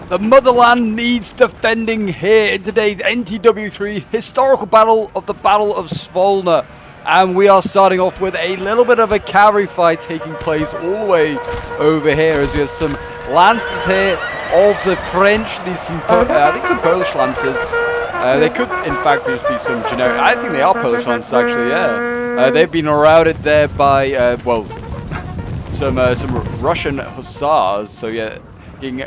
The motherland needs defending here in today's NTW3 historical battle of the Battle of Swolna. And we are starting off with a little bit of a cavalry fight taking place all the way over here as we have some lances here of the French. These some, I think some Polish lances. They could in fact just be some generic, I think they are Polish lances actually, yeah. They've been routed there by, well, some Russian hussars, so yeah. Getting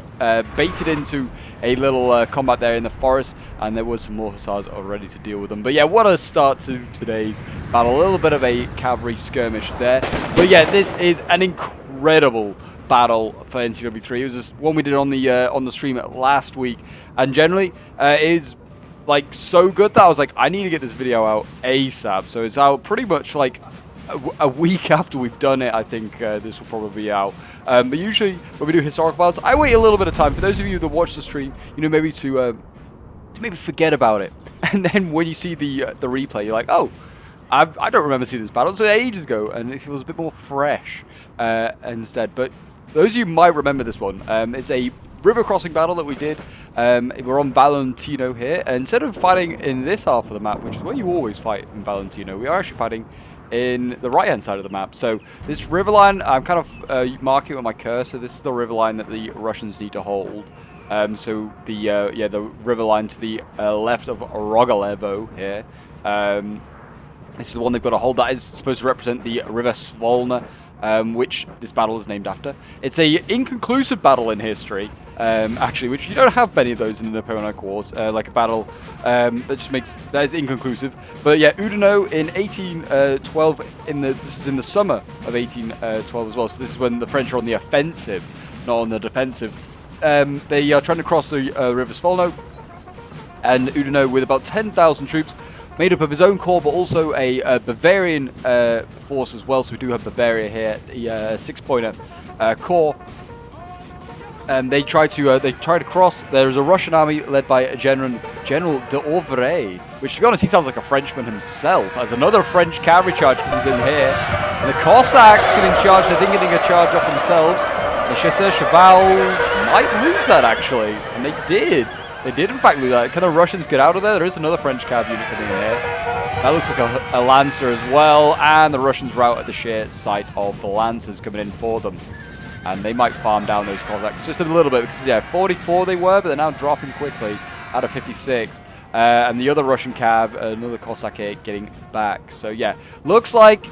baited into a little combat there in the forest, and there was some more hussars already to deal with them. But yeah, what a start to today's battle. A little bit of a cavalry skirmish there. But yeah, this is an incredible battle for NTW3. It was just one we did on the stream last week, and generally is like so good that I was like, I need to get this video out ASAP. So it's out pretty much like a week after we've done it. I think this will probably be out. But usually when we do historical battles, I wait a little bit of time. For those of you that watch the stream, you know, maybe to maybe forget about it, and then when you see the replay, you're like, oh, I don't remember seeing this battle. So ages ago, and it was a bit more fresh instead. But those of you might remember this one. It's a river crossing battle that we did. We're on Valentino here, and instead of fighting in this half of the map, which is where you always fight in Valentino, we are actually fighting in the right hand side of the map. So this river line, I'm kind of marking it with my cursor. This is the river line that the Russians need to hold. So the yeah, the river line to the left of Rogalevo here. This is the one they've got to hold. That is supposed to represent the River Swolna, which this battle is named after. It's a inconclusive battle in history, actually, which you don't have many of those in the Napoleonic Wars, like a battle that is inconclusive. But yeah, Oudinot in 1812, this is in the summer of 1812 as well. So this is when the French are on the offensive, not on the defensive. They are trying to cross the River Swolna, and Oudinot with about 10,000 troops, made up of his own corps, but also a Bavarian force as well. So we do have Bavaria here, the six-pointer corps. And they try to cross. There is a Russian army led by General d'Auvray, which, to be honest, he sounds like a Frenchman himself. As another French cavalry charge comes in here, and the Cossacks getting charged. They're getting a charge off themselves. The Chasseurs Cheval might lose that actually, and they did. They did, in fact, lose that. Can the Russians get out of there? There is another French cav unit coming in here. That looks like a Lancer as well. And the Russians rout at the sheer sight of the Lancers coming in for them. And they might farm down those Cossacks just a little bit. Because, yeah, 44 they were, but they're now dropping quickly out of 56. And the other Russian cav, another Cossack here, getting back. So, yeah, looks like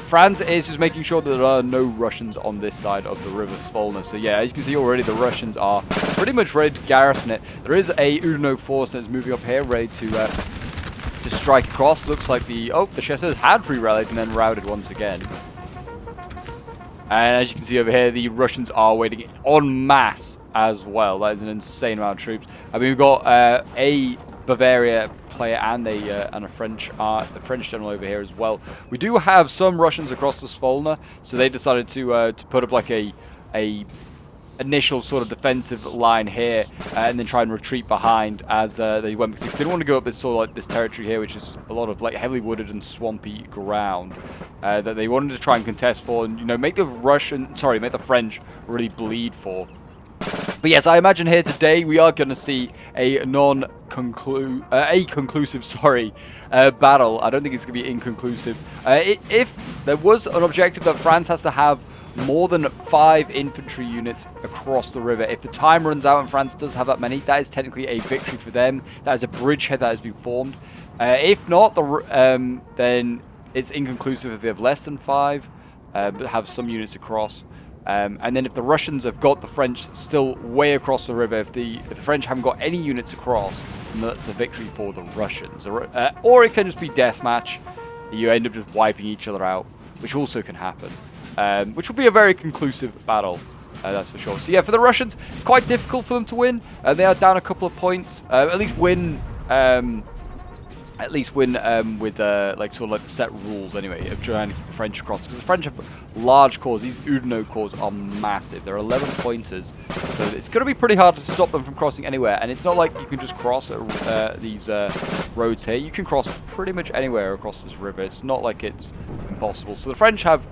France is just making sure that there are no Russians on this side of the River Swolna. So yeah, as you can see already, the Russians are pretty much ready to garrison it. There is a Oudinot force that's moving up here, ready to strike across. Looks like the Chasseurs had re-rallied and then routed once again. And as you can see over here, the Russians are waiting en masse as well. That is an insane amount of troops. I mean, we've got a Bavaria player and a French general over here as well. We do have some Russians across the Swolna, so they decided to put up like a initial sort of defensive line here, and then try and retreat behind as they went, because they didn't want to go up this sort of like this territory here, which is a lot of like heavily wooded and swampy ground that they wanted to try and contest for, and make the French really bleed for. But yes, I imagine here today we are going to see a conclusive battle. I don't think it's going to be inconclusive. If there was an objective that France has to have more than 5 infantry units across the river, if the time runs out and France does have that many, that is technically a victory for them. That is a bridgehead that has been formed. If not, then it's inconclusive if they have less than 5, but have some units across. And then if the Russians have got the French still way across the river, if the French haven't got any units across, then that's a victory for the Russians. Or it can just be deathmatch. You end up just wiping each other out, which also can happen. Which will be a very conclusive battle, that's for sure. So yeah, for the Russians, it's quite difficult for them to win. They are down a couple of points. At least win with like sort of like the set rules anyway of trying to keep the French across, because the French have large corps. These Oudinot corps are massive. They're 11 pointers, so it's going to be pretty hard to stop them from crossing anywhere. And it's not like you can just cross these roads here. You can cross pretty much anywhere across this river. It's not like it's impossible. So the French have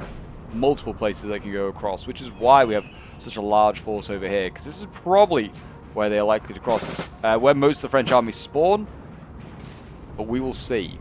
multiple places they can go across, which is why we have such a large force over here, because this is probably where they are likely to cross. It's where most of the French armies spawn, but we will see.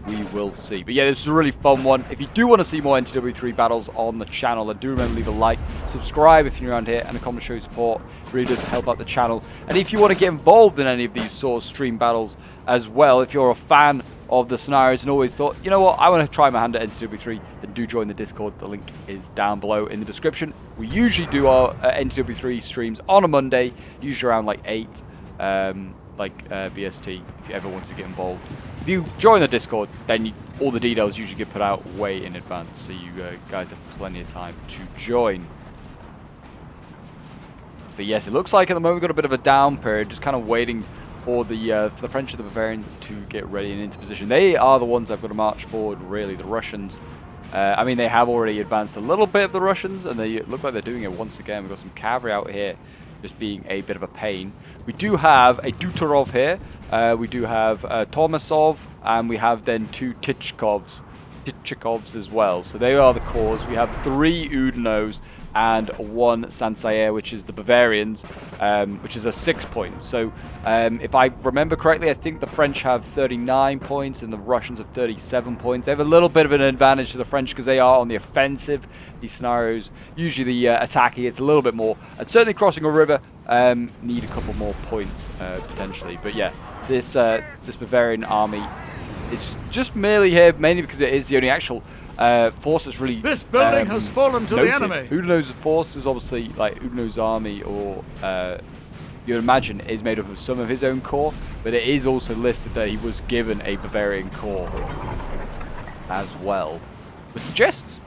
We will see. But yeah, this is a really fun one. If you do want to see more NTW3 battles on the channel, then do remember to leave a like, subscribe if you're around here, and a comment show your support. It really does help out the channel. And if you want to get involved in any of these sort of stream battles as well, if you're a fan of the scenarios and always thought, you know what, I want to try my hand at NTW3, then do join the Discord. The link is down below in the description. We usually do our NTW3 streams on a Monday, usually around like 8, BST, if you ever want to get involved. If you join the Discord, then all the details usually get put out way in advance, so you guys have plenty of time to join. But yes, it looks like at the moment we've got a bit of a down period, just kind of waiting for the French and the Bavarians to get ready and into position. They are the ones that have got to march forward, really. The Russians, I mean, they have already advanced a little bit of the Russians, and they look like they're doing it once again. We've got some cavalry out here, just being a bit of a pain. We do have a Dutarov here. We do have Tomasov, and we have then 2 Tichkovs as well. So they are the corps. We have 3 Oudinots and 1 Sansaire, which is the Bavarians, which is a 6 point. So if I remember correctly, I think the French have 39 points and the Russians have 37 points. They have a little bit of an advantage to the French because they are on the offensive. These scenarios, usually the attacking is a little bit more. And certainly crossing a river, need a couple more points potentially. But yeah, this Bavarian army, it's just merely here, mainly because it is the only actual force that's really this building has fallen to noted. the enemy. Oudinot's force is obviously, like Oudinot's army, or you'd imagine, is made up of some of his own corps, but it is also listed that he was given a Bavarian corps as well, which suggests,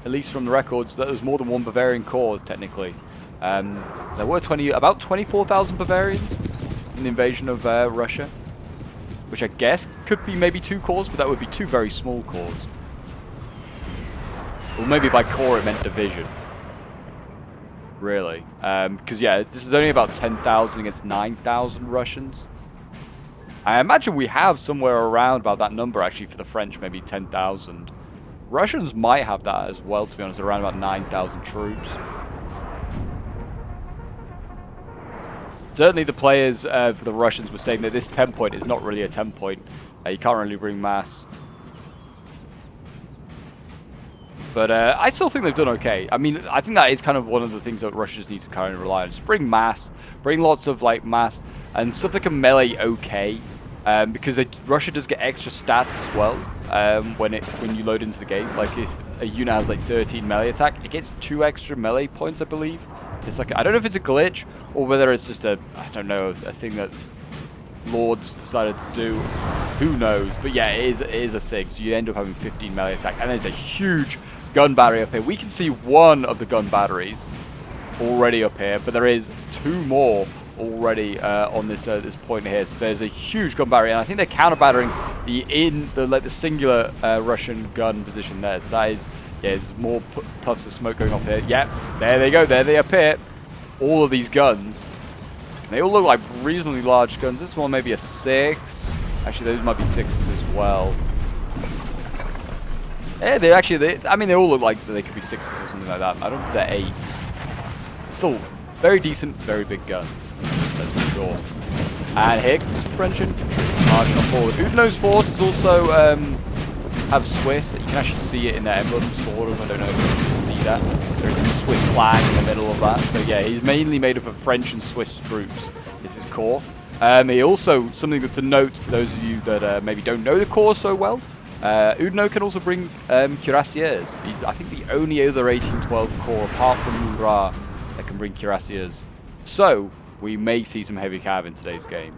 at least from the records, that there's more than 1 Bavarian corps technically. There were about 24,000 Bavarians in the invasion of Russia, which I guess could be maybe 2 corps, but that would be 2 very small corps. Or maybe by corps it meant division. Really. Because yeah, this is only about 10,000 against 9,000 Russians. I imagine we have somewhere around about that number actually for the French, maybe 10,000. Russians might have that as well, to be honest, around about 9,000 troops. Certainly the players for the Russians were saying that this 10 point is not really a 10 point. You can't really bring mass. But I still think they've done okay. I mean, I think that is kind of one of the things that Russia just needs to kind of rely on. Just bring mass, bring lots of like mass, and stuff that can melee okay. Because Russia does get extra stats as well when you load into the game. Like if a unit has like 13 melee attack, it gets 2 extra melee points, I believe. It's like, I don't know if it's a glitch or whether it's just I don't know, a thing that Lords decided to do. Who knows? But yeah, it is a thing. So you end up having 15 melee attack, and there's a huge gun battery up here. We can see 1 of the gun batteries already up here, but there is 2 more already on this this point here. So there's a huge gun battery, and I think they're counter battering the singular Russian gun position there. So that is, yeah, there's more puffs of smoke going off here. Yep, there they go. There they appear. All of these guns. They all look like reasonably large guns. This one may be a 6. Actually, those might be 6s as well. Yeah, I mean, they all look like they could be 6s or something like that. I don't think they're 8s. Still, very decent, very big guns. That's for sure. And here comes French infantry marching on forward. Oudinot's forces also have Swiss. You can actually see it in their emblem, sort of. I don't know if you can see that. There's a Swiss flag in the middle of that. So yeah, he's mainly made up of French and Swiss troops. This is corps. He also, something good to note for those of you that maybe don't know the corps so well, Oudinot can also bring cuirassiers. He's, I think, the only other 1812 corps apart from Murat that can bring cuirassiers. So we may see some heavy cav in today's game,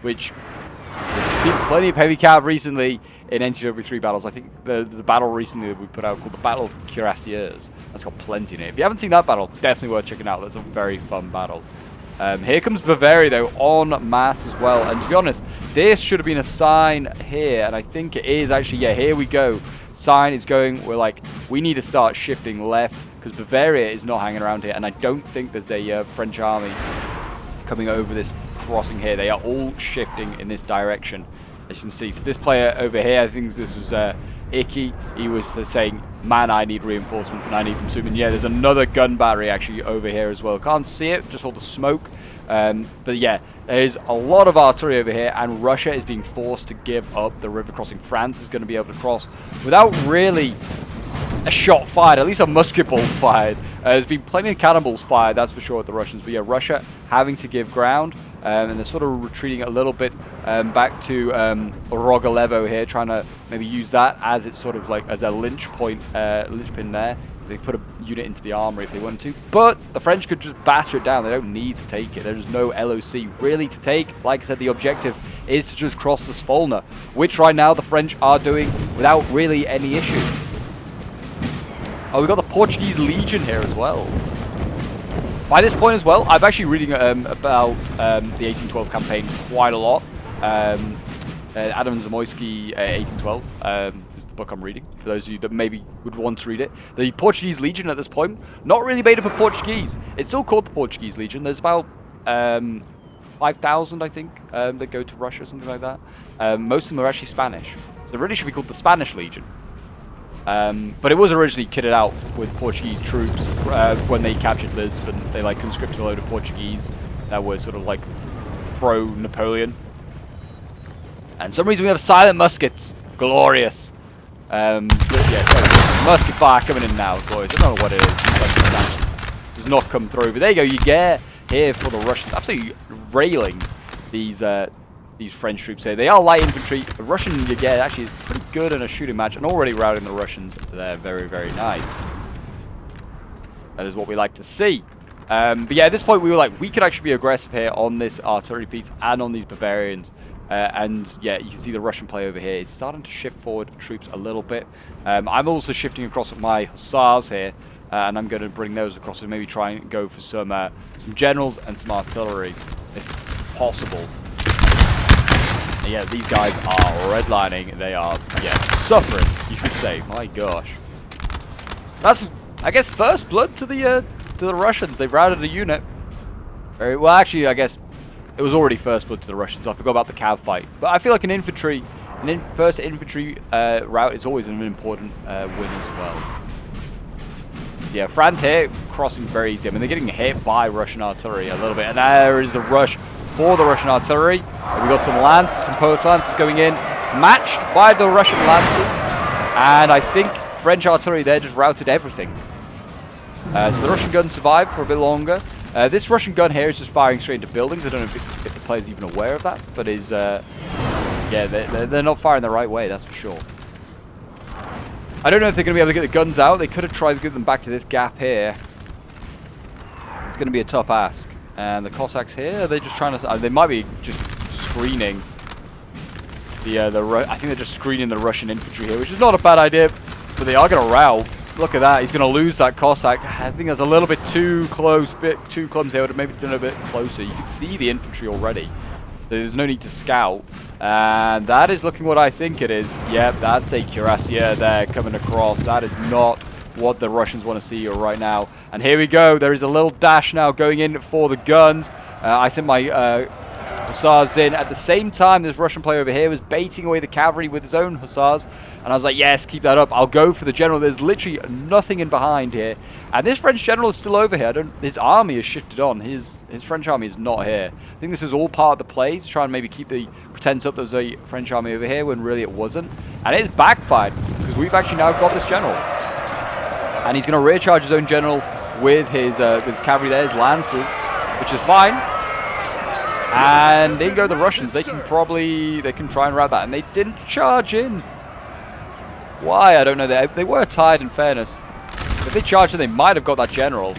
which we've seen plenty of heavy cav recently in NTW3 battles. I think the battle recently that we put out called the Battle of Cuirassiers, that's got plenty in it. If you haven't seen that battle, definitely worth checking out. That's a very fun battle. Here comes Bavaria, though, en masse as well. And to be honest, this should have been a sign here. And I think it is actually, yeah, here we go. Sign is going, we're like, we need to start shifting left because Bavaria is not hanging around here. And I don't think there's a French army coming over this crossing here. They are all shifting in this direction, as you can see. So this player over here, I think this was icky. He was saying, man, I need reinforcements and I need them soon. And yeah, there's another gun battery actually over here as well. Can't see it, just all the smoke. But yeah, there's a lot of artillery over here, and Russia is being forced to give up the river crossing. France is going to be able to cross without really a shot fired, at least a musket ball fired. There's been plenty of cannonballs fired, that's for sure, at the Russians. But yeah, Russia having to give ground, and they're sort of retreating a little bit back to Rogolevo here, trying to maybe use that as it's sort of like as a linchpin there. They put a unit into the armory if they wanted to, but the French could just batter it down. They don't need to take it. There's no LOC really to take. Like I said, the objective is to just cross the Swolna, which right now the French are doing without really any issue. Oh, we've got the Portuguese Legion here as well. By this point as well, I'm actually reading about the 1812 campaign quite a lot. Adam Zamoyski, 1812 is the book I'm reading, for those of you that maybe would want to read it. The Portuguese Legion at this point, not really made up of Portuguese. It's still called the Portuguese Legion. There's about 5,000, I think, that go to Russia, something like that. Most of them are actually Spanish. So it really should be called the Spanish Legion. But it was originally kitted out with Portuguese troops when they captured Lisbon. They like conscripted a load of Portuguese that were sort of like pro-Napoleon. And for some reason we have silent muskets. Glorious. Yeah, sorry. Musket fire coming in now, boys. I don't know what it is. Does not come through. But there you go. You get here for the Russians. Absolutely railing these French troops here. They are light infantry. The Russian Jaguar actually is pretty good in a shooting match and already routing the Russians. They're very, very nice. That is what we like to see. But yeah, at this point we were like, we could actually be aggressive here on this artillery piece and on these Bavarians. And yeah, you can see the Russian play over here. It's starting to shift forward troops a little bit. I'm also shifting across with my hussars here. And I'm going to bring those across and maybe try and go for some generals and some artillery, if possible. And yeah, these guys are redlining. They are, yeah, suffering, you could say. My gosh. That's, I guess, first blood to the Russians. They've routed a unit. Very well, actually, I guess it was already first blood to the Russians. I forgot about the cav fight. But I feel like first infantry route is always an important win as well. Yeah, France here crossing very easy. I mean, they're getting hit by Russian artillery a little bit. And there is a rush for the Russian artillery. We got some lances, some Polish lances going in, matched by the Russian lances. And I think French artillery there just routed everything. So the Russian guns survived for a bit longer. This Russian gun here is just firing straight into buildings. I don't know if the player's even aware of that, but is yeah, they're not firing the right way, that's for sure. I don't know if they're going to be able to get the guns out. They could have tried to get them back to this gap here. It's going to be a tough ask. And the Cossacks here, they're just trying to... they might be just screening I think they're just screening the Russian infantry here, which is not a bad idea, but they are going to rout. Look at that. He's going to lose that Cossack. I think that's a little bit too close, bit too clumsy. I would have maybe done a bit closer. You can see the infantry already. There's no need to scout. And that is looking what I think it is. Yep, that's a cuirassier there coming across. That is not what the Russians want to see right now. And here we go. There is a little dash now going in for the guns. I sent my hussars in. At the same time, this Russian player over here was baiting away the cavalry with his own hussars. And I was like, yes, keep that up. I'll go for the general. There's literally nothing in behind here. And this French general is still over here. His army has shifted on. His French army is not here. I think this is all part of the play to try and maybe keep the pretense up there was a French army over here when really it wasn't. And it's backfired because we've actually now got this general. And he's going to rear charge his own general with his cavalry there, his lancers, which is fine. And in go the Russians. They can try and rout that. And they didn't charge in. Why? I don't know. They were tired, in fairness. If they charged in, they might have got that general.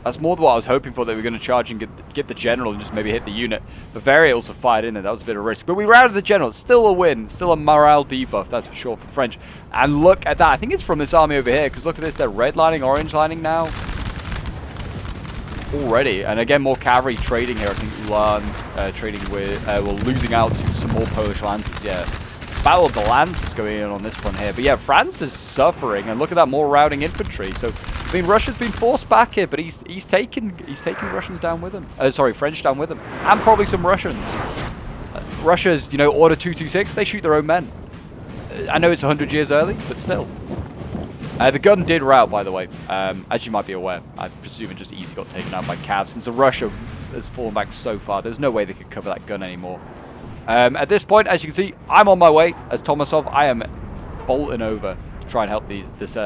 That's more than what I was hoping for. They were going to charge and get the general and just maybe hit the unit. Bavaria also fired in there. That was a bit of a risk. But we routed the general. It's still a win. Still a morale debuff, that's for sure, for the French. And look at that. I think it's from this army over here. Because look at this. They're red lining, orange lining now. Already. And again, more cavalry trading here. I think Ulan's trading with... well, losing out to some more Polish lances. Yeah. Battle of the Lances going on this front here. But yeah, France is suffering. And look at that, more routing infantry. So, I mean, Russia's been forced back here, but he's taking Russians down with him. Sorry, French down with him. And probably some Russians. Russia's, you know, Order 226, they shoot their own men. I know it's 100 years early, but still. The gun did rout, by the way, as you might be aware. I presume it just easily got taken out by Cav, since Russia has fallen back so far. There's no way they could cover that gun anymore. At this point, as you can see, I'm on my way. As Tomasov, I am bolting over to try and help this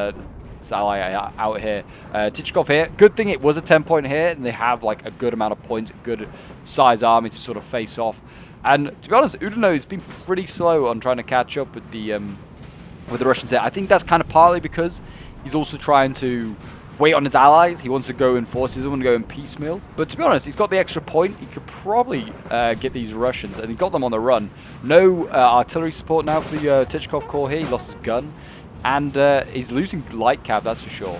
ally out here. Tychkov here. Good thing it was a 10-point here, and they have like a good amount of points, a good size army to sort of face off. And to be honest, Oudinot has been pretty slow on trying to catch up with the Russians here. I think that's kind of partly because he's also trying to wait on his allies. He wants to go in force. He doesn't want to go in piecemeal. But to be honest, he's got the extra point. He could probably get these Russians, and he got them on the run. No artillery support now for the Tychkov Corps here. He lost his gun. And he's losing light cav, that's for sure.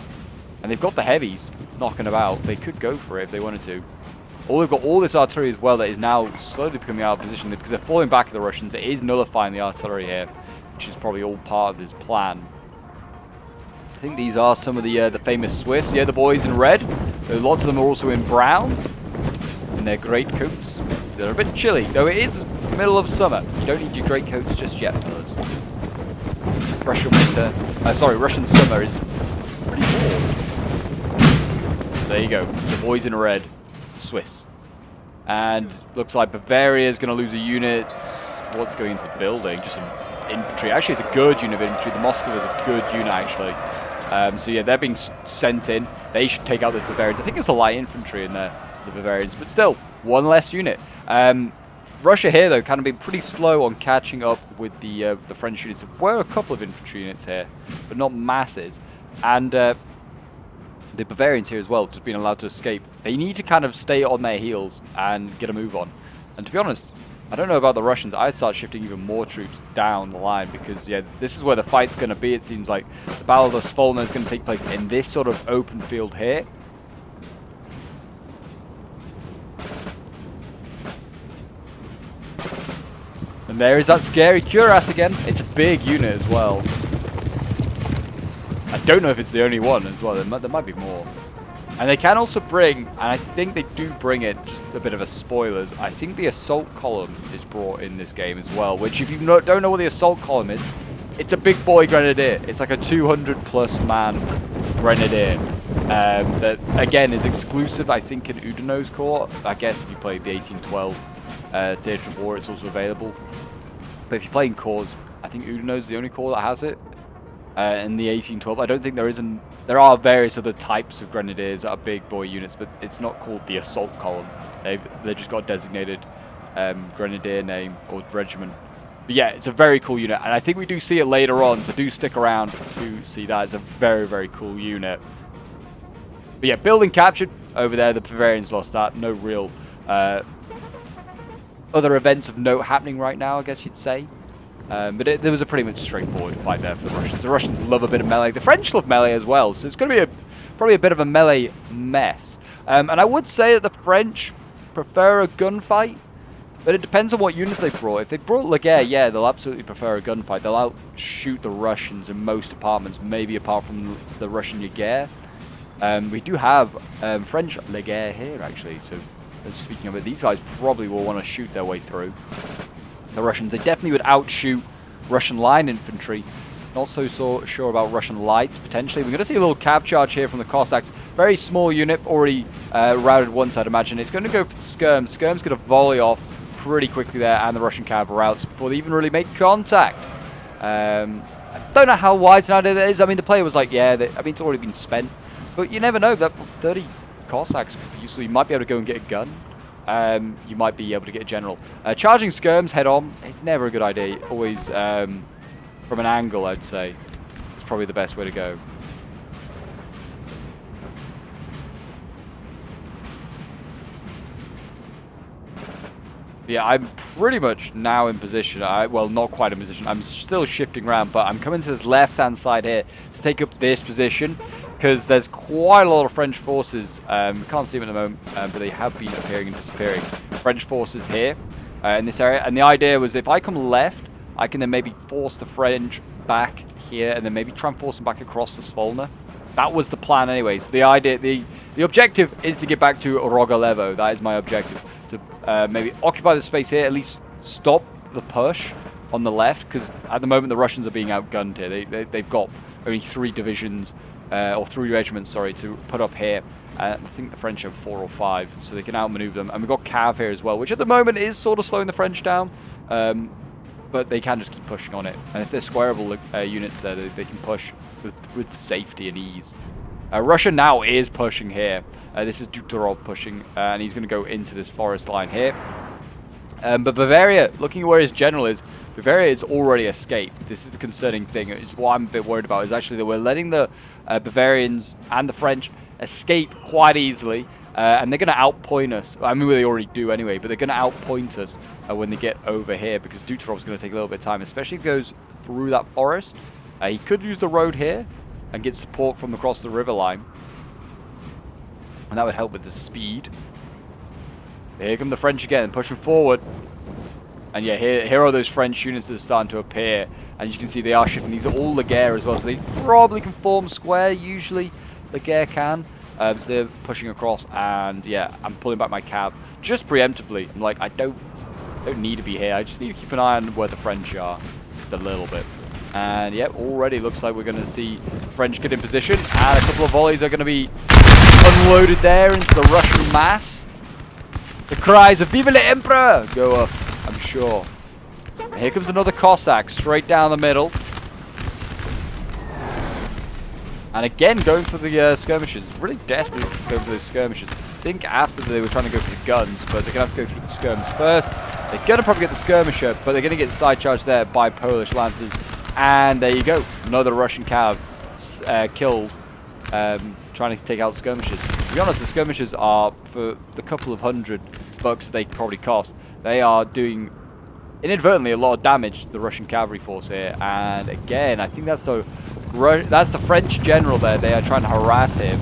And they've got the heavies knocking about. They could go for it if they wanted to. They've got all this artillery as well that is now slowly becoming out of position because they're falling back at the Russians. It is nullifying the artillery here, which is probably all part of his plan. I think these are some of the famous Swiss. Yeah, the boys in red. Lots of them are also in brown. In their great coats. They're a bit chilly, though it is middle of summer. You don't need your great coats just yet, fellas. Russian summer is pretty warm. There you go. The boys in red. Swiss. And looks like Bavaria is going to lose a unit. What's going into the building? Just some infantry. Actually, it's a good unit of infantry. The Moscow is a good unit, actually. So yeah, they're being sent in. They should take out the Bavarians. I think it's a light infantry in there, the Bavarians, but still, one less unit. Russia here, though, kind of been pretty slow on catching up with the French units. There were a couple of infantry units here, but not masses. And the Bavarians here as well, just being allowed to escape. They need to kind of stay on their heels and get a move on. And to be honest, I don't know about the Russians. I'd start shifting even more troops down the line because, yeah, this is where the fight's going to be, it seems like. The Battle of Swolna is going to take place in this sort of open field here. And there is that scary cuirass again. It's a big unit as well. I don't know if it's the only one as well. There might be more. And they can also bring, and I think they do bring it, just a bit of a spoilers, I think the assault column is brought in this game as well, which if you don't know what the assault column is, it's a big boy grenadier. It's like a 200+ man grenadier that, again, is exclusive, I think, in Oudinot's Corps. I guess if you play the 1812 Theatre of War, it's also available. But if you're playing Corps, I think Oudinot's the only Corps that has it. In the 1812, I don't think there isn't. There are various other types of grenadiers that are big boy units, but it's not called the assault column. They've just got a designated grenadier name or regiment. But yeah, it's a very cool unit, and I think we do see it later on, so do stick around to see that. It's a very, very cool unit. But yeah, building captured over there. The Bavarians lost that. No real other events of note happening right now, I guess you'd say. But there was a pretty much straightforward fight there for the Russians. The Russians love a bit of melee. The French love melee as well, so it's going to be probably a bit of a melee mess. And I would say that the French prefer a gunfight, but it depends on what units they brought. If they brought Laguerre, yeah, they'll absolutely prefer a gunfight. They'll outshoot the Russians in most departments, maybe apart from the Russian Laguerre. We do have French Laguerre here, actually, so speaking of it, these guys probably will want to shoot their way through. The Russians, they definitely would outshoot Russian line infantry. Not so sure about Russian lights, potentially. We're going to see a little cav charge here from the Cossacks. Very small unit, already routed once, I'd imagine. It's going to go for the skirm. Skirm's going to volley off pretty quickly there, and the Russian cav routes before they even really make contact. I don't know how wise an idea that is. I mean, the player was like, yeah, I mean, it's already been spent. But you never know. That 30 Cossacks could be useful. You might be able to go and get a gun. You might be able to get a general. Charging skirms head on, it's never a good idea. Always from an angle, I'd say. It's probably the best way to go. Yeah, I'm pretty much now in position. Well, not quite in position. I'm still shifting around, but I'm coming to this left-hand side here to take up this position. Because there's quite a lot of French forces. We can't see them at the moment, but they have been appearing and disappearing. French forces here in this area. And the idea was if I come left, I can then maybe force the French back here and then maybe try and force them back across the Swolna. That was the plan anyways. The idea, the objective is to get back to Rogalevo. That is my objective. To maybe occupy the space here, at least stop the push on the left, because at the moment the Russians are being outgunned here. They've got only 3 divisions, or 3 regiments, sorry, to put up here. I think the French have 4 or 5, so they can outmaneuver them. And we've got Cav here as well, which at the moment is sort of slowing the French down. But they can just keep pushing on it. And if they're squareable units there, they can push with safety and ease. Russia now is pushing here. This is Dutorov pushing, and he's going to go into this forest line here. But Bavaria, looking at where his general is, Bavaria has already escaped. This is the concerning thing. It's what I'm a bit worried about, is actually that we're letting the Bavarians and the French escape quite easily. And they're going to outpoint us. I mean, they already do anyway, but they're going to outpoint us when they get over here, because Dutorov's going to take a little bit of time, especially if he goes through that forest. He could use the road here and get support from across the river line. And that would help with the speed. Here come the French again, pushing forward. And yeah, here are those French units that are starting to appear. And as you can see, they are shifting. These are all Laguerre as well, so they probably can form square. Usually, Laguerre can. So they're pushing across, and yeah, I'm pulling back my cav just preemptively. I'm like, I don't need to be here. I just need to keep an eye on where the French are, just a little bit. And yeah, already looks like we're going to see French get in position, and a couple of volleys are going to be unloaded there into the Russian mass. The cries of "Vive l'Empereur" go up, I'm sure. And here comes another Cossack straight down the middle. And again, going for the skirmishes. Really desperate going for those skirmishes. I think after they were trying to go for the guns, but they're going to have to go through the skirms first. They're going to probably get the skirmisher, but they're going to get side charged there by Polish lancers. And there you go. Another Russian cav killed trying to take out skirmishes. To be honest, the skirmishes are, for the couple of $100 they probably cost, they are doing inadvertently a lot of damage to the Russian cavalry force here. And again, I think that's the French general there. They are trying to harass him,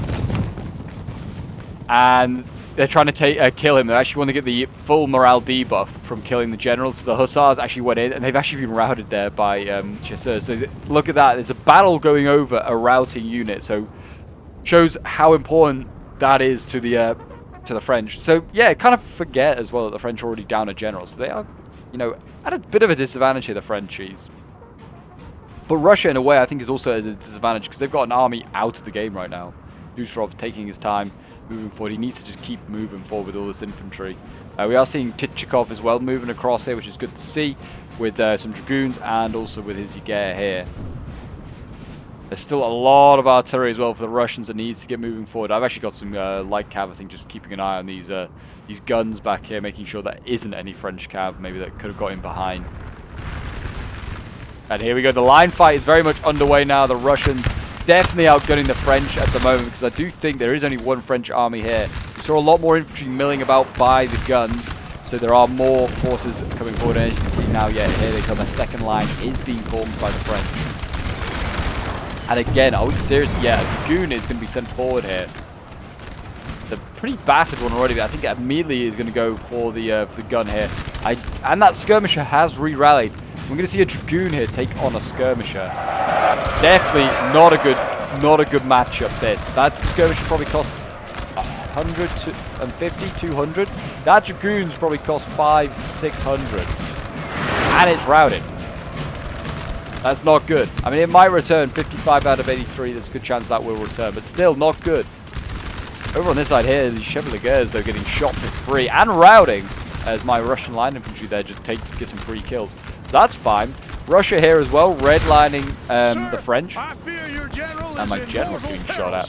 and they're trying to kill him. They actually want to get the full morale debuff from killing the general. So the hussars actually went in, and they've actually been routed there by chasseurs. So look at that. There's a battle going over a routing unit. So shows how important that is to the French. So yeah, kind of forget as well that the French are already down a general. So they are, you know, at a bit of a disadvantage here, the Frenchies. But Russia, in a way, I think is also at a disadvantage because they've got an army out of the game right now. Dutorov taking his time, moving forward. He needs to just keep moving forward with all this infantry. We are seeing Titchikov as well moving across here, which is good to see, with some dragoons and also with his Jaeger here. There's still a lot of artillery as well for the Russians that needs to get moving forward. I've actually got some light cav, I think, just keeping an eye on these guns back here, making sure there isn't any French cav maybe that could have got in behind. And here we go. The line fight is very much underway now. The Russians definitely outgunning the French at the moment, because I do think there is only one French army here. We saw a lot more infantry milling about by the guns, so there are more forces coming forward. And as you can see now, yeah, here they come. A second line is being formed by the French. And again, are we serious? Yeah, a dragoon is going to be sent forward here. The pretty battered one already, but I think immediately is going to go for the gun here. And that skirmisher has re-rallied. We're going to see a dragoon here take on a skirmisher. Definitely not a good matchup. That skirmisher probably cost 150, 200. That dragoon's probably cost 500, 600, and it's routed. That's not good. I mean, it might return 55 out of 83. There's a good chance that will return, but still not good. Over on this side here, the Chevaliers, they're getting shot for free and routing, as my Russian line infantry there just get some free kills. That's fine. Russia here as well, redlining the French. And my general's getting shot at.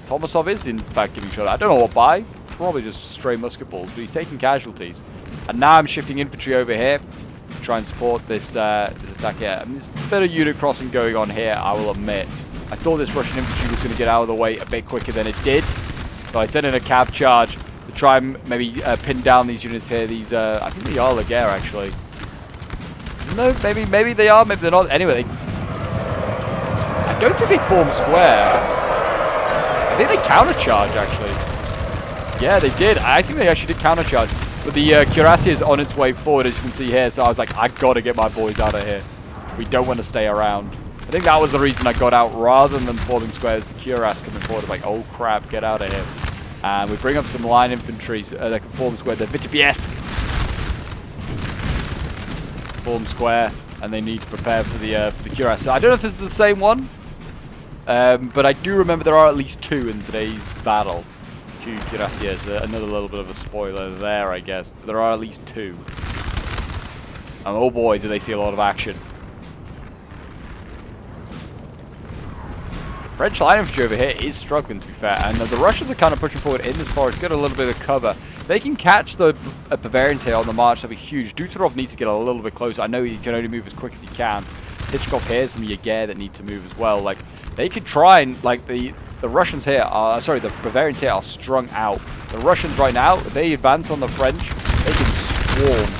Tomasov is in fact getting shot at. I don't know what by. Probably just stray musket balls, but he's taking casualties. And now I'm shifting infantry over here to try and support this attack here. I mean, there's a bit of unit crossing going on here, I will admit. I thought this Russian infantry was going to get out of the way a bit quicker than it did. So I sent in a cav charge to try and maybe pin down these units here. These, I think they are Laguerre actually. No, maybe they are, maybe they're not. Anyway, I don't think they form square. I think they countercharge actually. Yeah, they did. I think they actually did countercharge. But the cuirassier is on its way forward, as you can see here. So I was like, I gotta get my boys out of here. We don't want to stay around. I think that was the reason I got out rather than forming squares. The cuirass coming forward, like, oh crap, get out of here. And we bring up some line infantry that can form square. They're Vitebsk form square, and they need to prepare for the cuirass. So I don't know if this is the same one, but I do remember there are at least 2 in today's battle. 2 cuirassiers. Another little bit of a spoiler there, I guess. But there are at least 2. And oh boy, do they see a lot of action. French line infantry over here is struggling, to be fair, and the Russians are kind of pushing forward in this forest, get a little bit of cover. They can catch the Bavarians here on the march, that'd be huge. Dutarov needs to get a little bit closer. I know he can only move as quick as he can. Hitchcock here, some Jaeger that need to move as well. Like, they could try and, like, the Russians here are, sorry, the Bavarians here are strung out. The Russians right now, if they advance on the French, they can swarm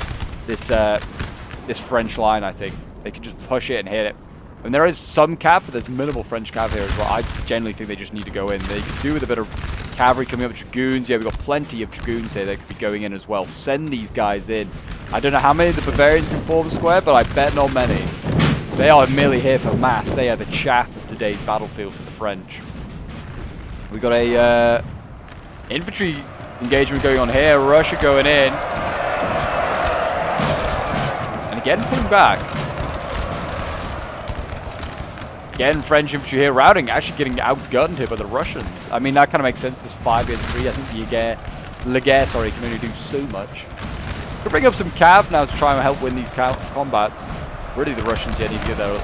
this French line, I think. They can just push it and hit it. And there is some cav, but there's minimal French cav here as well. I generally think they just need to go in. They could do with a bit of cavalry coming up, dragoons. Yeah, we've got plenty of dragoons here that could be going in as well. Send these guys in. I don't know how many of the Bavarians can form square, but I bet not many. They are merely here for mass. They are the chaff of today's battlefield for the French. We've got a infantry engagement going on here. Russia going in. And again, pulling back. Again, French infantry here routing, actually getting outgunned here by the Russians. I mean, that kind of makes sense. This 5 against 3. I think the Jaeger, sorry, can only do so much. We'll bring up some cav now to try and help win these combats. Really, the Russians need to get their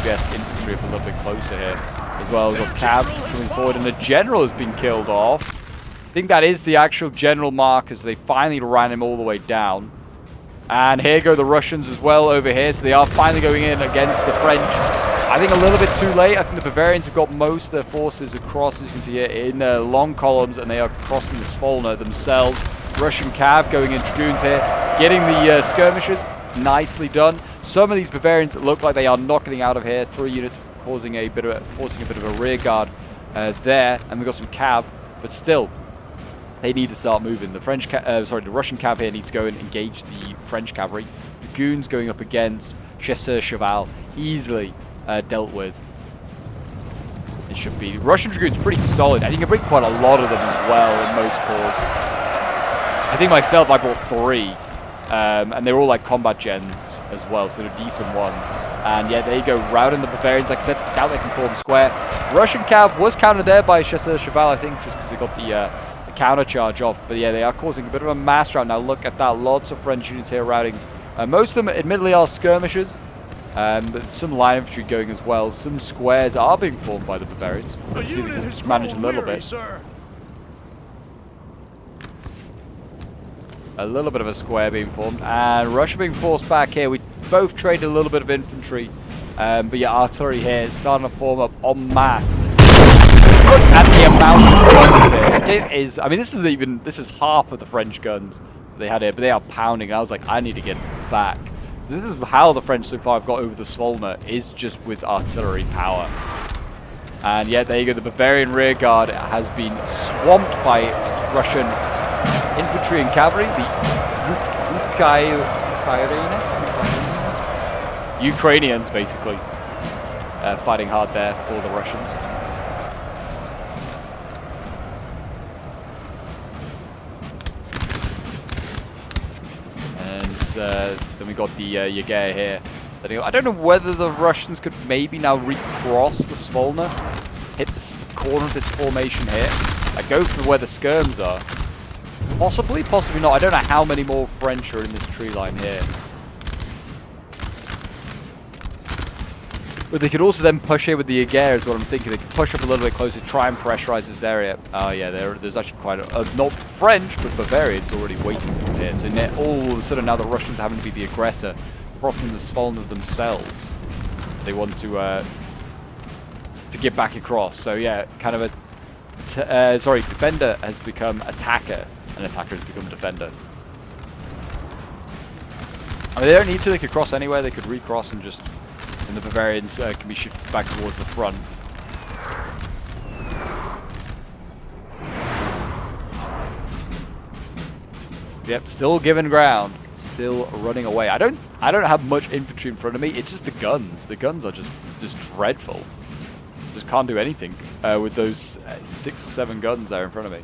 best infantry up a little bit closer here as well. We've got cav coming forward, and the general has been killed off. I think that is the actual general mark, as they finally ran him all the way down. And here go the Russians as well over here, so they are finally going in against the French. I think a little bit too late. I think the Bavarians have got most of their forces across, as you can see here, in long columns, and they are crossing the Swolna themselves. Russian cav going in dragoons here, getting the skirmishes. Nicely done. Some of these Bavarians look like they are not getting out of here. 3 units causing a bit of a rear guard there, and we've got some cav, but still, they need to start moving. The the Russian cav here needs to go and engage the French cavalry. Dragoons going up against Chasseurs Cheval, easily dealt with. It should be. Russian dragoons pretty solid, and you can bring quite a lot of them as well in most corps. I think myself, I brought 3, and they're all like combat gens as well, so they're decent ones. And yeah, there you go, routing the Bavarians. Like I said, doubt they can form square. Russian cav was countered there by Chasseurs Cheval, I think, just because they got the counter charge off. But yeah, they are causing a bit of a mass rout. Now look at that, lots of French units here routing. Most of them, admittedly, are skirmishers. But some line infantry going as well. Some squares are being formed by the Bavarians. Let's see if they can manage a little bit. A little bit of a square being formed. And Russia being forced back here. We both traded a little bit of infantry. But yeah, artillery here is starting to form up en masse. Look at the amount of guns here. It is, I mean, this is half of the French guns they had here. But they are pounding. I was like, I need to get back. This is how the French so far have got over the Swolna, is just with artillery power. And yet, there you go, the Bavarian rearguard has been swamped by Russian infantry and cavalry. The Ukrainians, basically, fighting hard there for the Russians. Then we got the Jaeger here. I don't know whether the Russians could maybe now recross the Swolna, hit the corner of this formation here, like go for where the skirms are. Possibly, possibly not. I don't know how many more French are in this tree line here. But they could also then push here with the Jaeger is what I'm thinking. They could push up a little bit closer, try and pressurize this area. Oh yeah, there's actually quite a, not French, but Bavarians already waiting for here. So all of a sudden now the Russians are having to be the aggressor, crossing the Swolna themselves. They want to get back across. So yeah, kind of defender has become attacker, and attacker has become defender. I mean, they don't need to. They could cross anywhere. They could recross and just. And the Bavarians can be shifted back towards the front. Yep, still giving ground, still running away. I don't have much infantry in front of me. It's just the guns. The guns are just dreadful. Just can't do anything with those 6 or 7 guns there in front of me.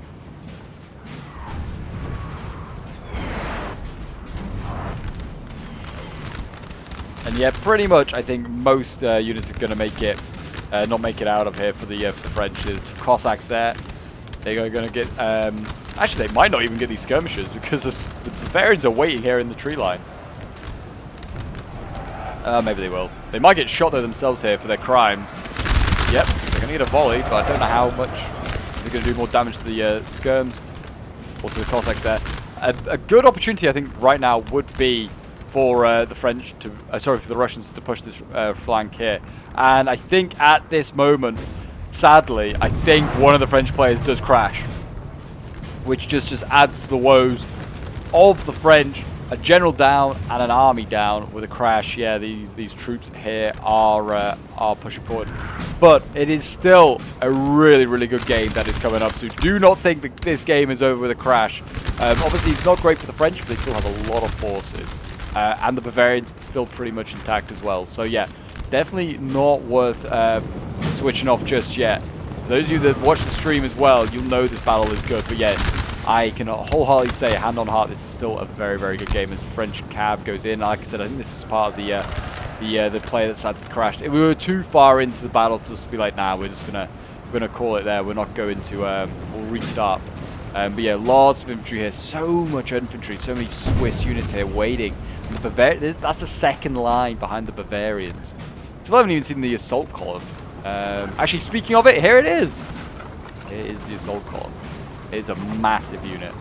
And yeah, pretty much, I think most units are going to make it, not make it out of here for the French. There's Cossacks there. They're going to get, actually they might not even get these skirmishes because the Bavarians are waiting here in the tree line. Maybe they will. They might get shot though themselves here for their crimes. Yep, they're going to get a volley, but I don't know how much. They're going to do more damage to the skirms. Also the Cossacks there. A good opportunity, I think, right now would be for the French to, sorry, for the Russians to push this flank here. And I think at this moment, sadly, I think one of the French players does crash, which just adds to the woes of the French. A general down and an army down with a crash. Yeah, these troops here are pushing forward, but it is still a really good game that is coming up. So do not think that this game is over with a crash. Obviously, it's not great for the French, but they still have a lot of forces, and the Bavarians still pretty much intact as well. So yeah, definitely not worth switching off just yet. For those of you that watch the stream as well, you'll know this battle is good. But yeah, I can wholeheartedly say, hand on heart, this is still a very good game as the French cav goes in. Like I said, I think this is part of the play that sadly crashed. We were too far into the battle to just be like, nah, we're gonna call it there. We're not going to we'll restart. But yeah, lots of infantry here. So much infantry, so many Swiss units here waiting. And the that's the second line behind the Bavarians. Still haven't even seen the assault column. Actually, speaking of it, here it is. It is the assault column. It is a massive unit.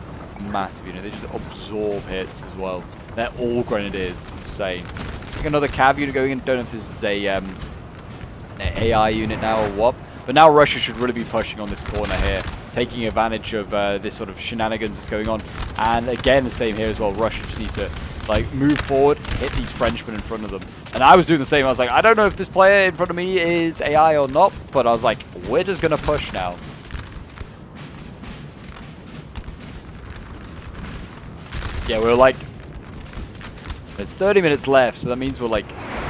Massive unit. They just absorb hits as well. They're all grenadiers. It's insane. I think another cav unit going in. Don't know if this is a an AI unit now or what. But now Russia should really be pushing on this corner here, taking advantage of this sort of shenanigans that's going on. And again, the same here as well. Russia just needs to like move forward, hit these Frenchmen in front of them. And I was doing the same. I was like, I don't know if this player in front of me is AI or not, but I was like, we're just gonna push now. Yeah, we're like, there's 30 minutes left, so that means we're like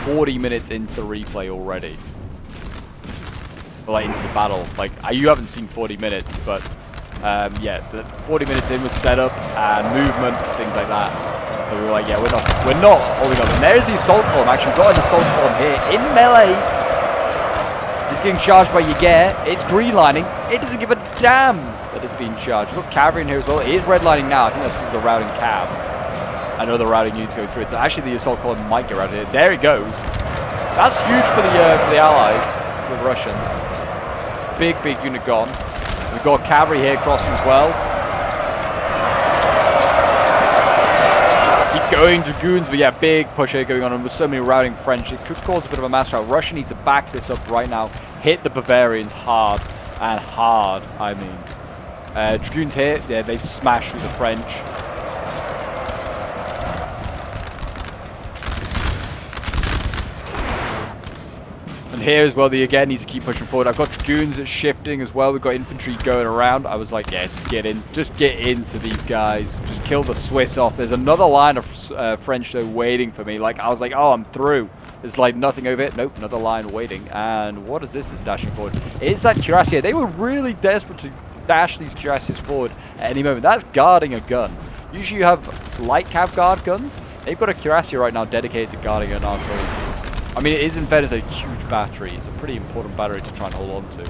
40 minutes into the replay already. Or like into the battle. Like, you haven't seen 40 minutes, but yeah, the 40 minutes in was setup and movement, things like that. So we were like, yeah, we're not holding up. And there's the assault column. Actually, we've got an assault column here in melee. It's getting charged by Jaeger. It's green lining. It doesn't give a damn that it's being charged. We've got cavalry in here as well. It is redlining now. I think that's because of the routing cav. I know the routing units go through it. So actually the assault column might get routed here. There it goes. That's huge for the Allies, for the Russians. Big unit gone. We've got cavalry here crossing as well. Keep going, dragoons, but yeah, big push here going on. And with so many routing French, it could cause a bit of a mass rout. Russia needs to back this up right now. Hit the Bavarians hard. And hard, I mean. Dragoons here, yeah, they've smashed through the French. And here as well, the again needs to keep pushing forward. I've got dragoons that's shifting as well. We've got infantry going around. I was like, yeah, just get into these guys. Just kill the Swiss off. There's another line of French though waiting for me. Like, I was like, oh, I'm through. There's like nothing over it. Nope, another line waiting. And what is this? Is dashing forward. It's that cuirassier. They were really desperate to dash these cuirassiers forward at any moment. That's guarding a gun. Usually you have light cav guard guns. They've got a cuirassier right now dedicated to guarding an artillery piece. I mean, it is in fairness a huge battery. It's a pretty important battery to try and hold on to.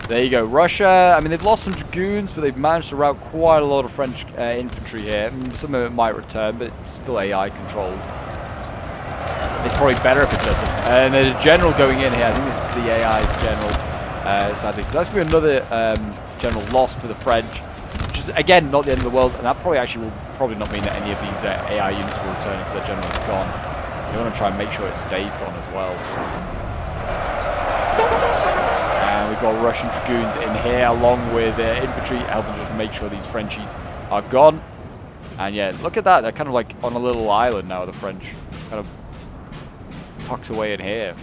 There you go, Russia. I mean, they've lost some dragoons, but they've managed to rout quite a lot of French infantry here. Some of it might return, but it's still AI controlled. It's probably better if it doesn't. And there's a general going in here. I think this is the AI's general, sadly. So that's going to be another general loss for the French, which is, again, not the end of the world. And that probably actually will probably not mean that any of these AI units will return because their general is gone. You want to try and make sure it stays gone as well. We've got Russian dragoons in here along with infantry helping just make sure these Frenchies are gone. And yeah, look at that. They're kind of like on a little island now, the French. Kind of tucked away in here.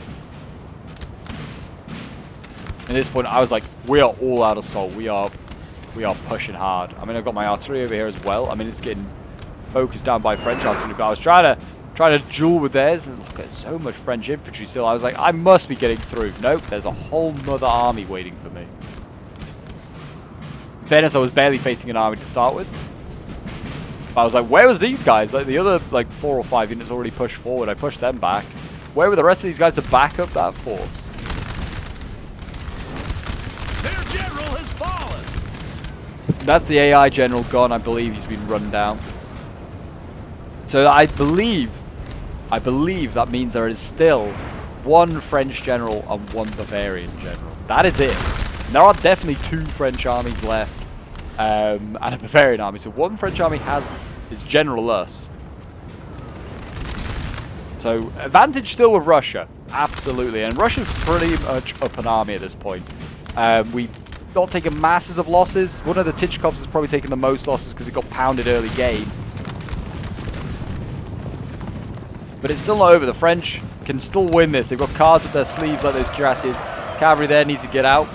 At this point, I was like, we are all out of salt. We are pushing hard. I mean, I've got my artillery over here as well. I mean, it's getting focused down by French artillery, but I was trying to duel with theirs, and look at so much French infantry still. I was like, I must be getting through. Nope, there's a whole nother army waiting for me. In fairness, I was barely facing an army to start with. I was like, where was these guys? Like the other like 4 or 5 units already pushed forward. I pushed them back. Where were the rest of these guys to back up that force? Their general has fallen. That's the AI general gone. I believe he's been run down. So I believe that means there is still 1 French general and 1 Bavarian general. That is it. And there are definitely 2 French armies left and a Bavarian army. So 1 French army is generalless. So advantage still with Russia, absolutely. And Russia's pretty much up an army at this point. We've not taken masses of losses. One of the Tichkovs has probably taken the most losses because it got pounded early game. But it's still not over. The French can still win this. They've got cards up their sleeves like those cuirassiers. Cavalry there needs to get out.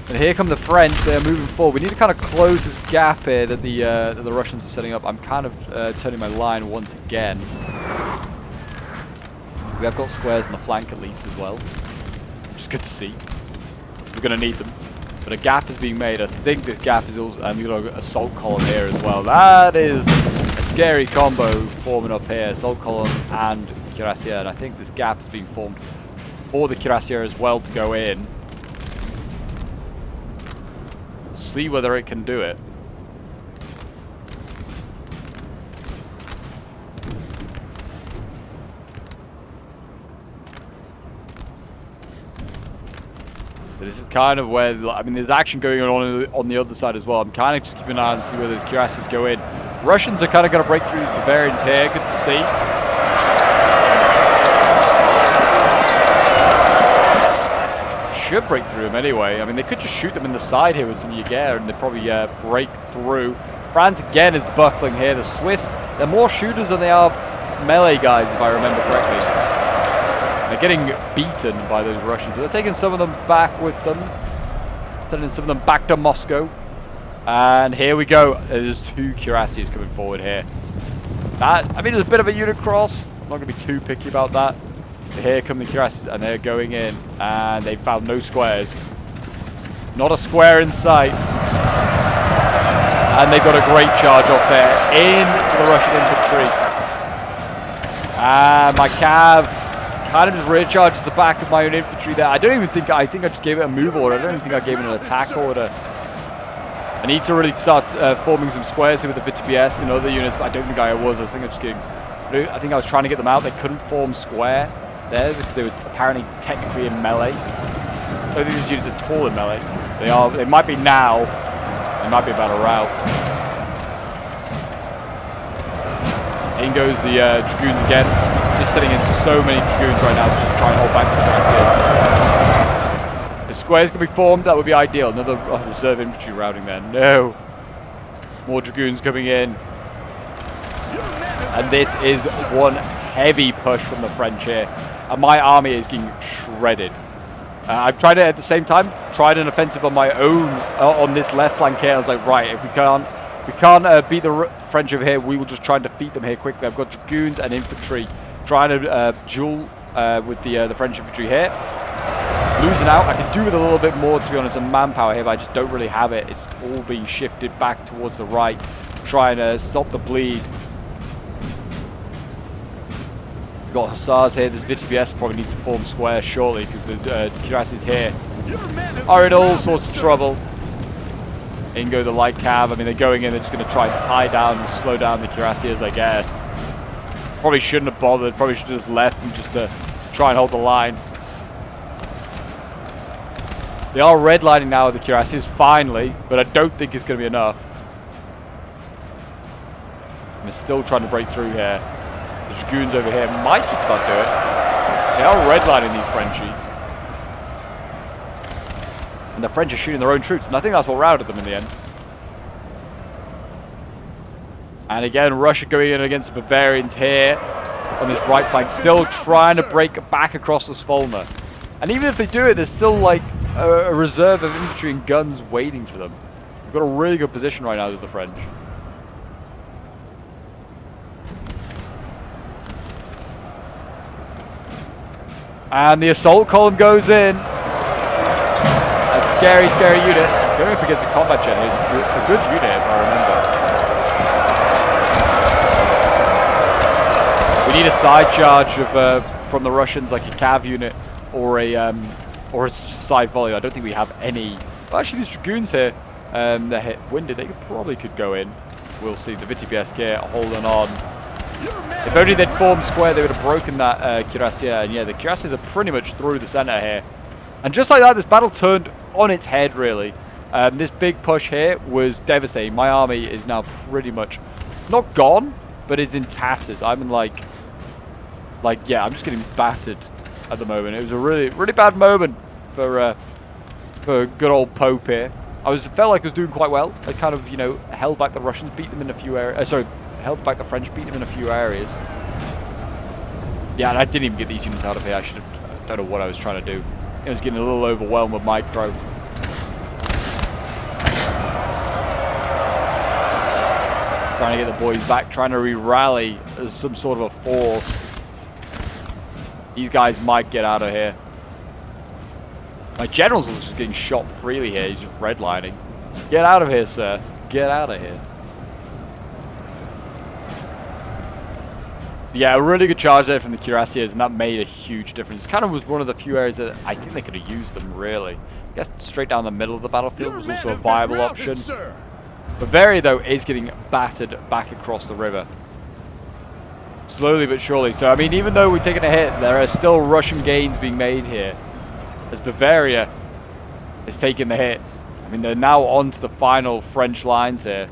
And here come the French. They're moving forward. We need to kind of close this gap here that the Russians are setting up. I'm kind of turning my line once again. We have got squares on the flank at least as well, which is good to see. We're going to need them. But a gap is being made. I think this gap is also... And we've got an assault column here as well. That is a scary combo forming up here. Assault column and cuirassier. And I think this gap is being formed for the cuirassier as well to go in. We'll see whether it can do it. This is kind of where, I mean, there's action going on the other side as well. I'm kind of just keeping an eye on to see where those cuirassiers go in. Russians are kind of going to break through these Bavarians here. Good to see. Should break through them anyway. I mean, they could just shoot them in the side here with some Jaeger and they'd probably break through. France again is buckling here. The Swiss, they're more shooters than they are melee guys, if I remember correctly. They're getting beaten by those Russians, but they're taking some of them back with them. Sending some of them back to Moscow. And here we go. There's 2 cuirassiers coming forward here. That, I mean, there's a bit of a unit cross. I'm not going to be too picky about that. But here come the cuirassiers, and they're going in. And they found no squares. Not a square in sight. And they got a great charge off there into the Russian infantry. And my cav kind of just recharges the back of my own infantry there. I think I just gave it a move order. I don't even think I gave it an attack order. I need to really start forming some squares here with the VTBS and other units, but I don't think I was. I think I was trying to get them out. They couldn't form square there because they were apparently technically in melee. I don't think these units are tall in melee. They might be now. They might be a better route. In goes the Dragoons again. Just sitting in so many Dragoons right now to just try and hold back the cuirassiers. If squares can be formed, that would be ideal. Another reserve infantry routing there. No. More Dragoons coming in. And this is one heavy push from the French here. And my army is getting shredded. I've tried it at the same time. Tried an offensive on my own on this left flank here. I was like, right, if we can't beat the French over here, we will just try and defeat them here quickly. I've got Dragoons and infantry trying to duel with the French infantry here. Losing out. I could do with a little bit more, to be honest, on manpower here, but I just don't really have it. It's all being shifted back towards the right, trying to stop the bleed. We've got Hussars here. This VTBS probably needs to form square shortly because the cuirassiers here are in all sorts of trouble. In go the light cav. I mean, they're going in. They're just going to try and tie down and slow down the cuirassiers, I guess. Probably shouldn't have bothered. Probably should have just left them just to try and hold the line. They are redlining now with the cuirassiers, finally, but I don't think it's going to be enough. And they're still trying to break through here. The Dragoons over here might just about do it. They are redlining these Frenchies. And the French are shooting their own troops, and I think that's what routed them in the end. And again, Russia going in against the Bavarians here on this right flank, still trying to break back across the Swolna. And even if they do it, there's still like a reserve of infantry and guns waiting for them. We've got a really good position right now with the French. And the assault column goes in. scary, scary unit. Going up against a combat gen is a good unit, if I remember. We need a side charge of from the Russians, like a cav unit or a side volley. I don't think we have any. Well, actually, these dragoons here, they're hit winded. They probably could go in. We'll see. The VTBSK holding on. If only they'd formed square, they would have broken that cuirassier. And yeah, the cuirassiers are pretty much through the center here. And just like that, this battle turned on its head, really. This big push here was devastating. My army is now pretty much not gone, but it's in tatters. I'm in yeah, I'm just getting battered at the moment. It was a really, really bad moment for good old Pope here. Felt like I was doing quite well. I kind of, you know, held back the Russians, beat them in a few areas. Held back the French, beat them in a few areas. Yeah, and I didn't even get these units out of here. I don't know what I was trying to do. I was getting a little overwhelmed with micro. Trying to get the boys back, trying to re-rally as some sort of a force. These guys might get out of here. My generals was just getting shot freely here. He's just redlining. Get out of here, sir. Get out of here. Yeah, a really good charge there from the cuirassiers, and that made a huge difference. It kind of was one of the few areas that I think they could have used them, really. I guess straight down the middle of the battlefield was also a viable option. Bavaria, though, is getting battered back across the river. Slowly but surely. So, I mean, even though we've taken a hit, there are still Russian gains being made here. As Bavaria is taking the hits. I mean, they're now on to the final French lines here.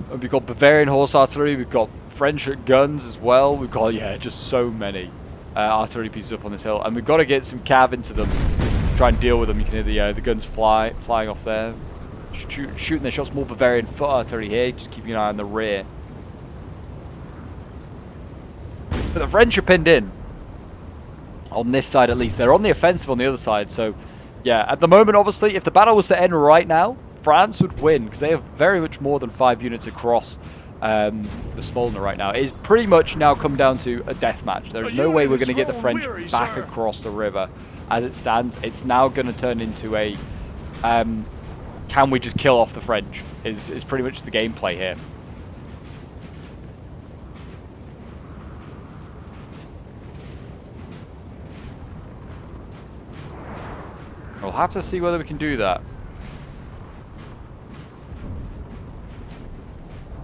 We've got Bavarian horse artillery, we've got French guns as well. We've got, yeah, just so many artillery pieces up on this hill. And we've got to get some cav into them. Try and deal with them. You can hear the guns flying off there. Shooting their shots. More Bavarian foot artillery here. Just keeping an eye on the rear. But the French are pinned in. On this side at least. They're on the offensive on the other side. So, yeah, at the moment, obviously, if the battle was to end right now, France would win, because they have very much more than 5 units across the Swolna right now. It is pretty much now come down to a death match. There's no way we're going to get the French back across the river. As it stands, it's now going to turn into a can we just kill off the French is pretty much the gameplay here. We'll have to see whether we can do that.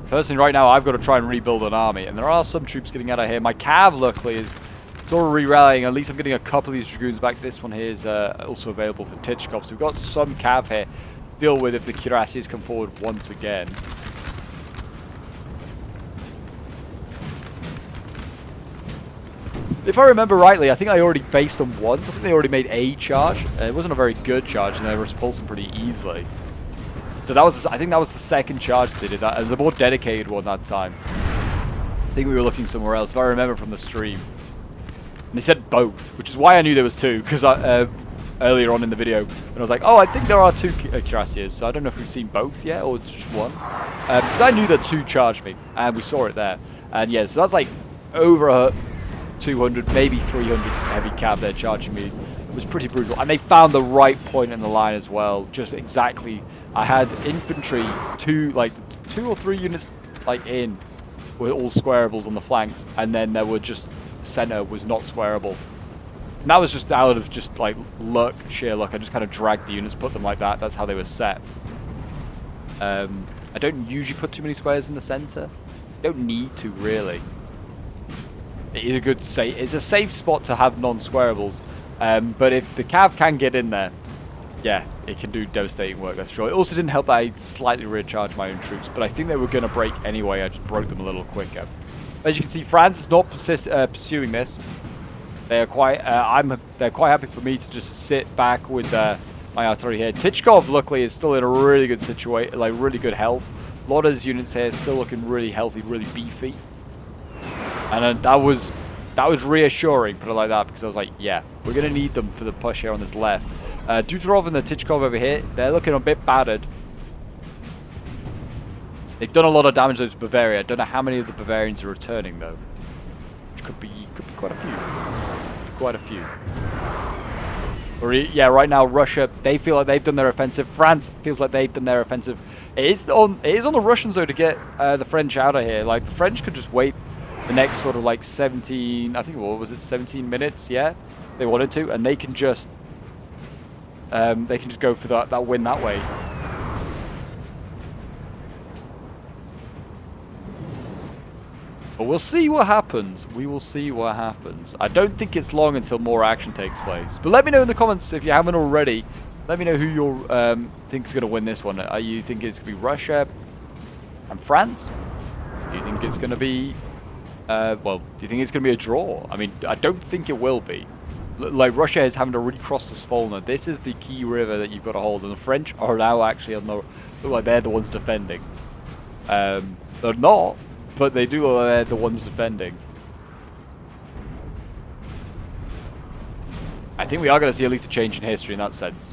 Personally, right now, I've got to try and rebuild an army, and there are some troops getting out of here. My cav, luckily, is sort of re-rallying. At least I'm getting a couple of these dragoons back. This one here is also available for Tichkov, so we've got some cav here to deal with if the cuirassiers come forward once again. If I remember rightly, I think I already faced them once. I think they already made a charge. It wasn't a very good charge, and they were repulsing pretty easily. So that was, I think that was the second charge that they did. That was a more dedicated one that time. I think we were looking somewhere else, if I remember from the stream. And they said both, which is why I knew there was two, because earlier on in the video, and I was like, oh, I think there are two cuirassiers, so I don't know if we've seen both yet, or it's just one. Because I knew that two charged me, and we saw it there. And yeah, so that's like over 200, maybe 300 heavy cav there charging me. It was pretty brutal, and they found the right point in the line as well, just exactly. I had infantry, two or three units in, with all squarables on the flanks, and then there were just center was not squarable. And that was just out of just like luck, sheer luck. I just kind of dragged the units, put them like that. That's how they were set. I don't usually put too many squares in the center. Don't need to really. It is a good safe. It's a safe spot to have non-squarables. But if the cav can get in there, yeah, it can do devastating work, that's for sure. It also didn't help that I slightly recharged my own troops, but I think they were going to break anyway. I just broke them a little quicker. As you can see, France is not pursuing this. They are quite. They're quite happy for me to just sit back with my artillery here. Tichkov, luckily, is still in a really good situation, like really good health. A lot of his units here still looking really healthy, really beefy. And that was reassuring, put it like that, because I was like, yeah, we're going to need them for the push here on this left. Dutarov and the Tichkov over here, they're looking a bit battered. They've done a lot of damage to Bavaria. I don't know how many of the Bavarians are returning, though. could be quite a few. Quite a few. Or, yeah, right now Russia, they feel like they've done their offensive. France feels like they've done their offensive. It is on the Russians though to get the French out of here. Like the French could just wait the next sort of like 17, I think what was it, 17 minutes? Yeah, if they wanted to, and they can just go for that win that way. But we'll see what happens. We will see what happens. I don't think it's long until more action takes place. But let me know in the comments if you haven't already. Let me know who you think is going to win this one. Are you thinking it's going to be Russia and France? Do you think it's going to be... well, do you think it's going to be a draw? I mean, I don't think it will be. Like, Russia is having to really cross the Swolna. This is the key river that you've got to hold. And the French are now actually on the... look like they're the ones defending. They're not. But they do look like they're the ones defending. I think we are going to see at least a change in history in that sense.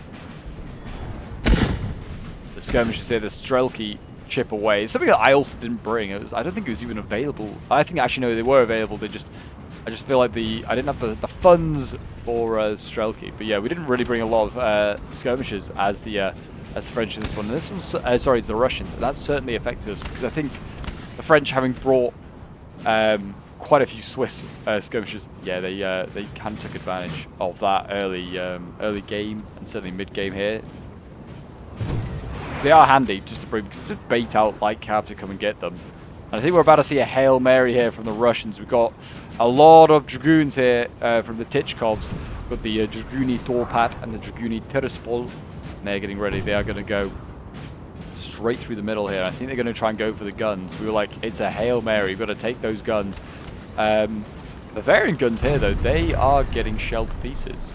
The skirmishes here, the Strelki chip away. It's something that I also didn't bring. I don't think it was even available. I think actually no, they were available. I just feel like I didn't have the funds for Strelki. But yeah, we didn't really bring a lot of skirmishes as the French in this one. And this one's sorry, it's the Russians. And that certainly affected us because I think the French, having brought quite a few Swiss skirmishes, yeah, they kind of took advantage of that early game and certainly mid game here. So they are handy just to bait out light cav to come and get them. And I think we're about to see a Hail Mary here from the Russians. We've got a lot of dragoons here from the Tichkovs. We've got the Draguni Torpat and the Draguni Tiraspol. And they're getting ready. They are going to go straight through the middle here. I think they're going to try and go for the guns. We were like, it's a Hail Mary. We've got to take those guns. Bavarian guns here, though, they are getting shelled to pieces.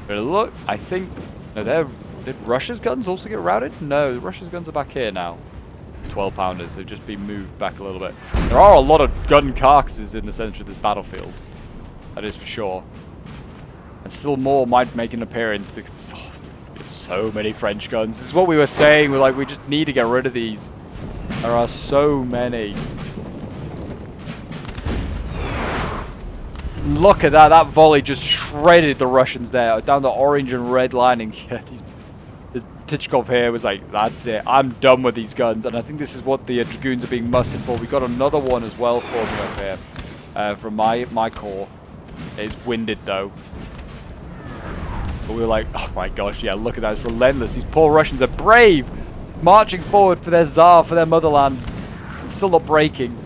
But look, I think... no, did Russia's guns also get routed? No, Russia's guns are back here now. 12-pounders. They've just been moved back a little bit. There are a lot of gun carcasses in the center of this battlefield. That is for sure. And still more might make an appearance. There's so many French guns. This is what we were saying. We're like, we just need to get rid of these. There are so many. Look at that. That volley just shredded the Russians there. Down the orange and red lining. Yeah, the Tichkov here was like, that's it. I'm done with these guns. And I think this is what the Dragoons are being mustered for. We got another one as well for me up here. From my corps. It's winded though. But we were like, oh my gosh, yeah, look at that. It's relentless. These poor Russians are brave. Marching forward for their Tsar, for their motherland. And still not breaking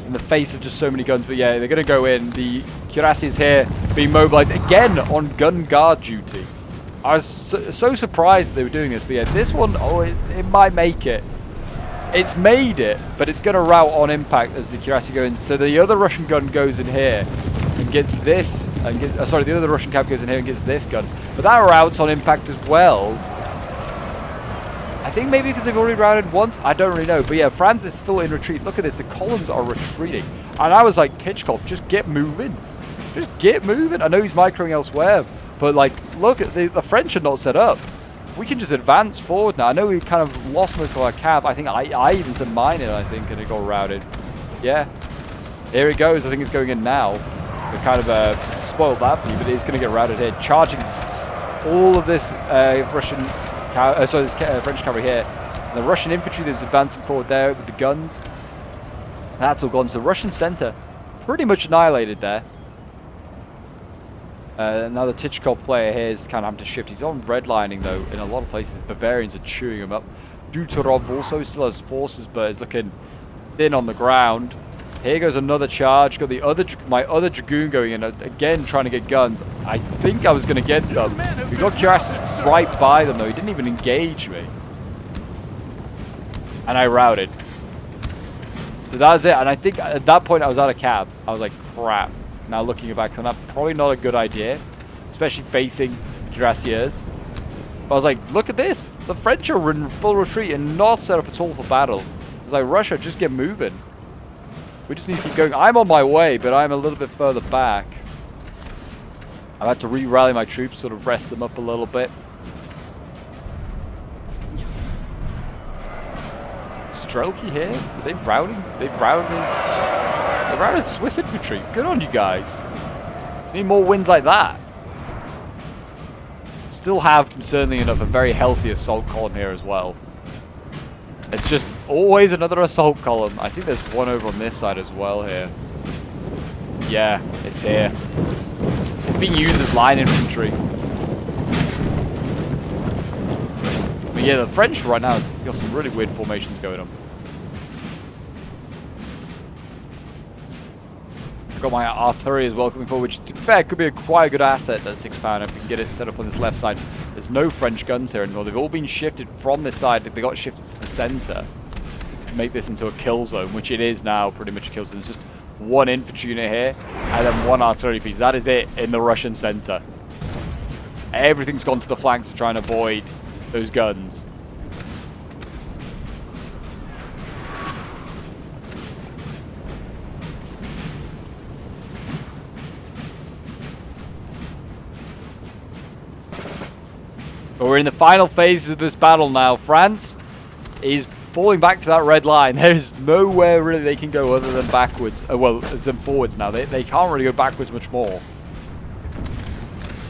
in the face of just so many guns. But yeah, they're going to go in. The cuirassiers here being mobilized again on gun guard duty. I was so surprised that they were doing this. But yeah, this one, oh, it might make it. It's made it, but it's going to rout on impact as the cuirassier goes in. So the other Russian gun goes in here and gets this. And sorry, the other Russian cav goes in here and gets this gun. But that routs on impact as well. I think maybe because they've already routed once. I don't really know. But yeah, France is still in retreat. Look at this. The columns are retreating. And I was like, Tichkov, just get moving. Just get moving. I know he's microing elsewhere. But like, look, at the French are not set up. We can just advance forward now. I know we kind of lost most of our cav. I think I even sent mine in, I think, and it got routed. Yeah. Here it goes. I think it's going in now. We kind of spoiled that for you, but it's going to get routed here. Charging all of this French cavalry here. And the Russian infantry that's advancing forward there with the guns. That's all gone. So the Russian center pretty much annihilated there. Now the Tichkov player here is kind of having to shift. He's on redlining though in a lot of places. Bavarians are chewing him up. Dutarov also still has forces, but is looking thin on the ground. Here goes another charge. Got my other Dragoon going in again, trying to get guns. I think I was going to get them. We got cuirassiers right by them though. He didn't even engage me, and I routed. So that was it. And I think at that point I was out of cav. I was like, crap. Now looking back on that, probably not a good idea, especially facing cuirassiers. But I was like, look at this. The French are in full retreat and not set up at all for battle. I was like, Russia, just get moving. We just need to keep going. I'm on my way, but I'm a little bit further back. I've had to re-rally my troops, sort of rest them up a little bit. Strelki here? Are they routing? They've routed me. The routed Swiss infantry. Good on you guys. Need more wins like that. Still have, concerningly enough, a very healthy assault column here as well. It's just always another assault column. I think there's one over on this side as well here. Yeah, it's here. It's being used as line infantry. But yeah, the French right now has got some really weird formations going on. I've got my artillery as well coming forward, which to be fair could be quite a good asset, that 6 pounder, if we can get it set up on this left side. There's no French guns here anymore. They've all been shifted from this side. They got shifted to the center to make this into a kill zone, which it is now pretty much a kill zone. There's just one infantry unit here and then one artillery piece. That is it in the Russian center. Everything's gone to the flanks to try and avoid those guns. But we're in the final phases of this battle now. France is falling back to that red line. There's nowhere really they can go other than backwards. Well, than forwards now. They can't really go backwards much more.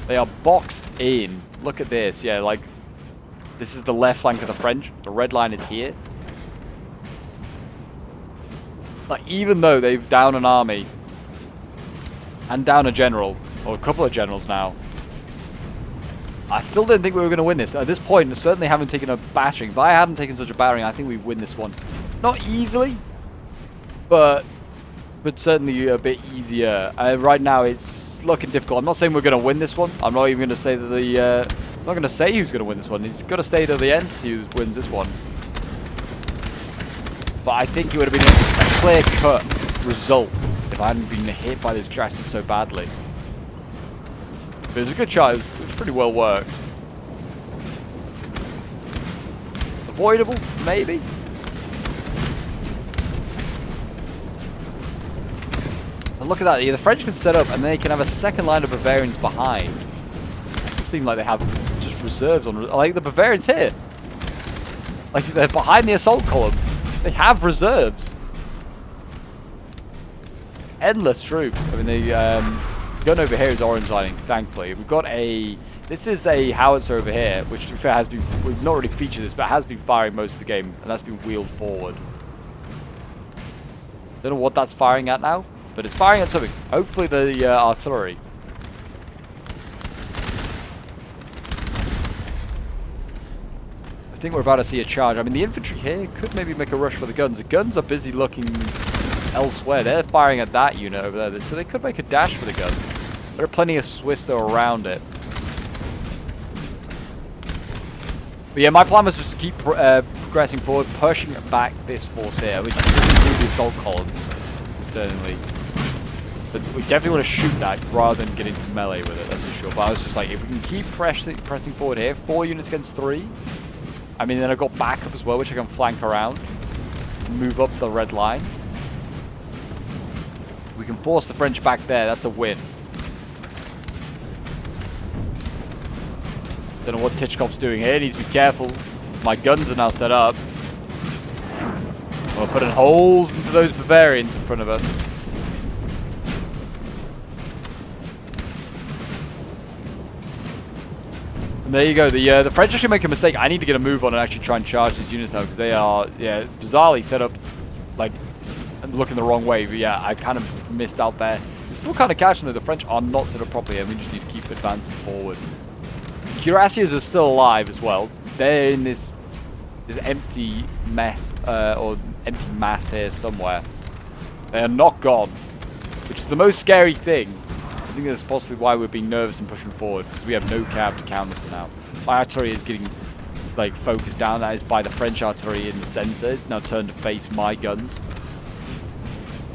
They are boxed in. Look at this. Yeah, like, this is the left flank of the French. The red line is here. Like, even though they've down an army and down a general, or a couple of generals now, I still didn't think we were going to win this. At this point, I certainly haven't taken a battering. If I hadn't taken such a battering, I think we win this one. Not easily, but certainly a bit easier. Right now, it's looking difficult. I'm not saying we're going to win this one. I'm not even going to say that I'm not going to say who's going to win this one. It's got to stay to the end to see who wins this one. But I think it would have been a clear-cut result if I hadn't been hit by those crashes so badly. But it was a good shot. It was pretty well worked. Avoidable, maybe. And look at that. Yeah, the French can set up, and they can have a second line of Bavarians behind. It seems like they have just reserves on. Like the Bavarians here. Like they're behind the assault column. They have reserves. Endless troops. I mean, the gun over here is orange lining, thankfully. We've got a... This is a howitzer over here, which to be fair has been... We've not really featured this, but has been firing most of the game, and that's been wheeled forward. Don't know what that's firing at now, but it's firing at something. Hopefully the artillery. I think we're about to see a charge. I mean, the infantry here could maybe make a rush for the guns. The guns are busy looking elsewhere. They're firing at that unit over there, so they could make a dash for the guns. There are plenty of Swiss though around it. But yeah, my plan was just to keep progressing forward, pushing back this force here, which is the assault column, certainly. But we definitely want to shoot that rather than get into melee with it, that's for sure. But I was just like, if we can keep pressing forward here, 4 units against 3. I mean, then I've got backup as well, which I can flank around, move up the red line. We can force the French back there. That's a win. Don't know what Titchkop's doing here. Needs to be careful. My guns are now set up. We're putting holes into those Bavarians in front of us. And there you go. The French actually make a mistake. I need to get a move on and actually try and charge these units now because they are, yeah, bizarrely set up like looking the wrong way. But yeah, I kind of missed out there. It's still kind of catching though. The French are not set up properly, and we just need to keep advancing forward. Cuirassiers are still alive as well. They're in this empty mess or empty mass here somewhere. They are not gone, which is the most scary thing. I think that's possibly why we're being nervous and pushing forward, because we have no cab to counter them now. My artillery is getting like focused down. That is by the French artillery in the center. It's now turned to face my guns.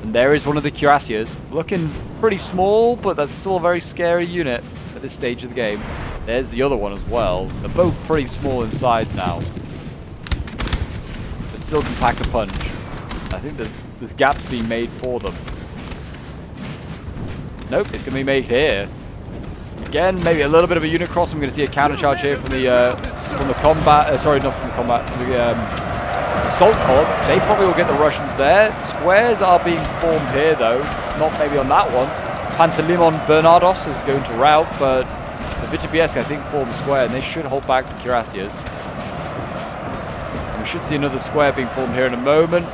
And there is one of the cuirassiers, looking pretty small, but that's still a very scary unit at this stage of the game. There's the other one as well. They're both pretty small in size now, but still can pack a punch. I think there's gaps being made for them. Nope, it's going to be made here. Again, maybe a little bit of a unit cross. I'm going to see a counter charge here from the combat. Sorry, not from the combat. From the assault column. They probably will get the Russians there. Squares are being formed here, though. Not maybe on that one. Pantelimon Bernardos is going to rout, but the Vitebsk, I think, form square, and they should hold back the cuirassiers. And we should see another square being formed here in a moment.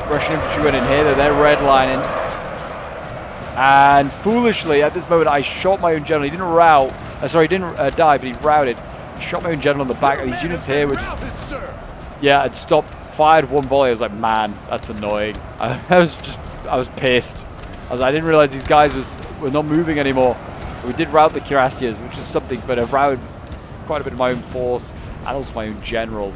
Russian infantry went in here, they're redlining. And foolishly, at this moment, I shot my own general. He didn't rout. Sorry, he didn't die, but he routed. Shot my own general on the back. These units here were just... Yeah, I'd stopped, fired one volley. I was like, man, that's annoying. I was pissed. I didn't realize these guys were not moving anymore. We did rout the cuirassiers, which is something, but I've routed quite a bit of my own force and also my own general.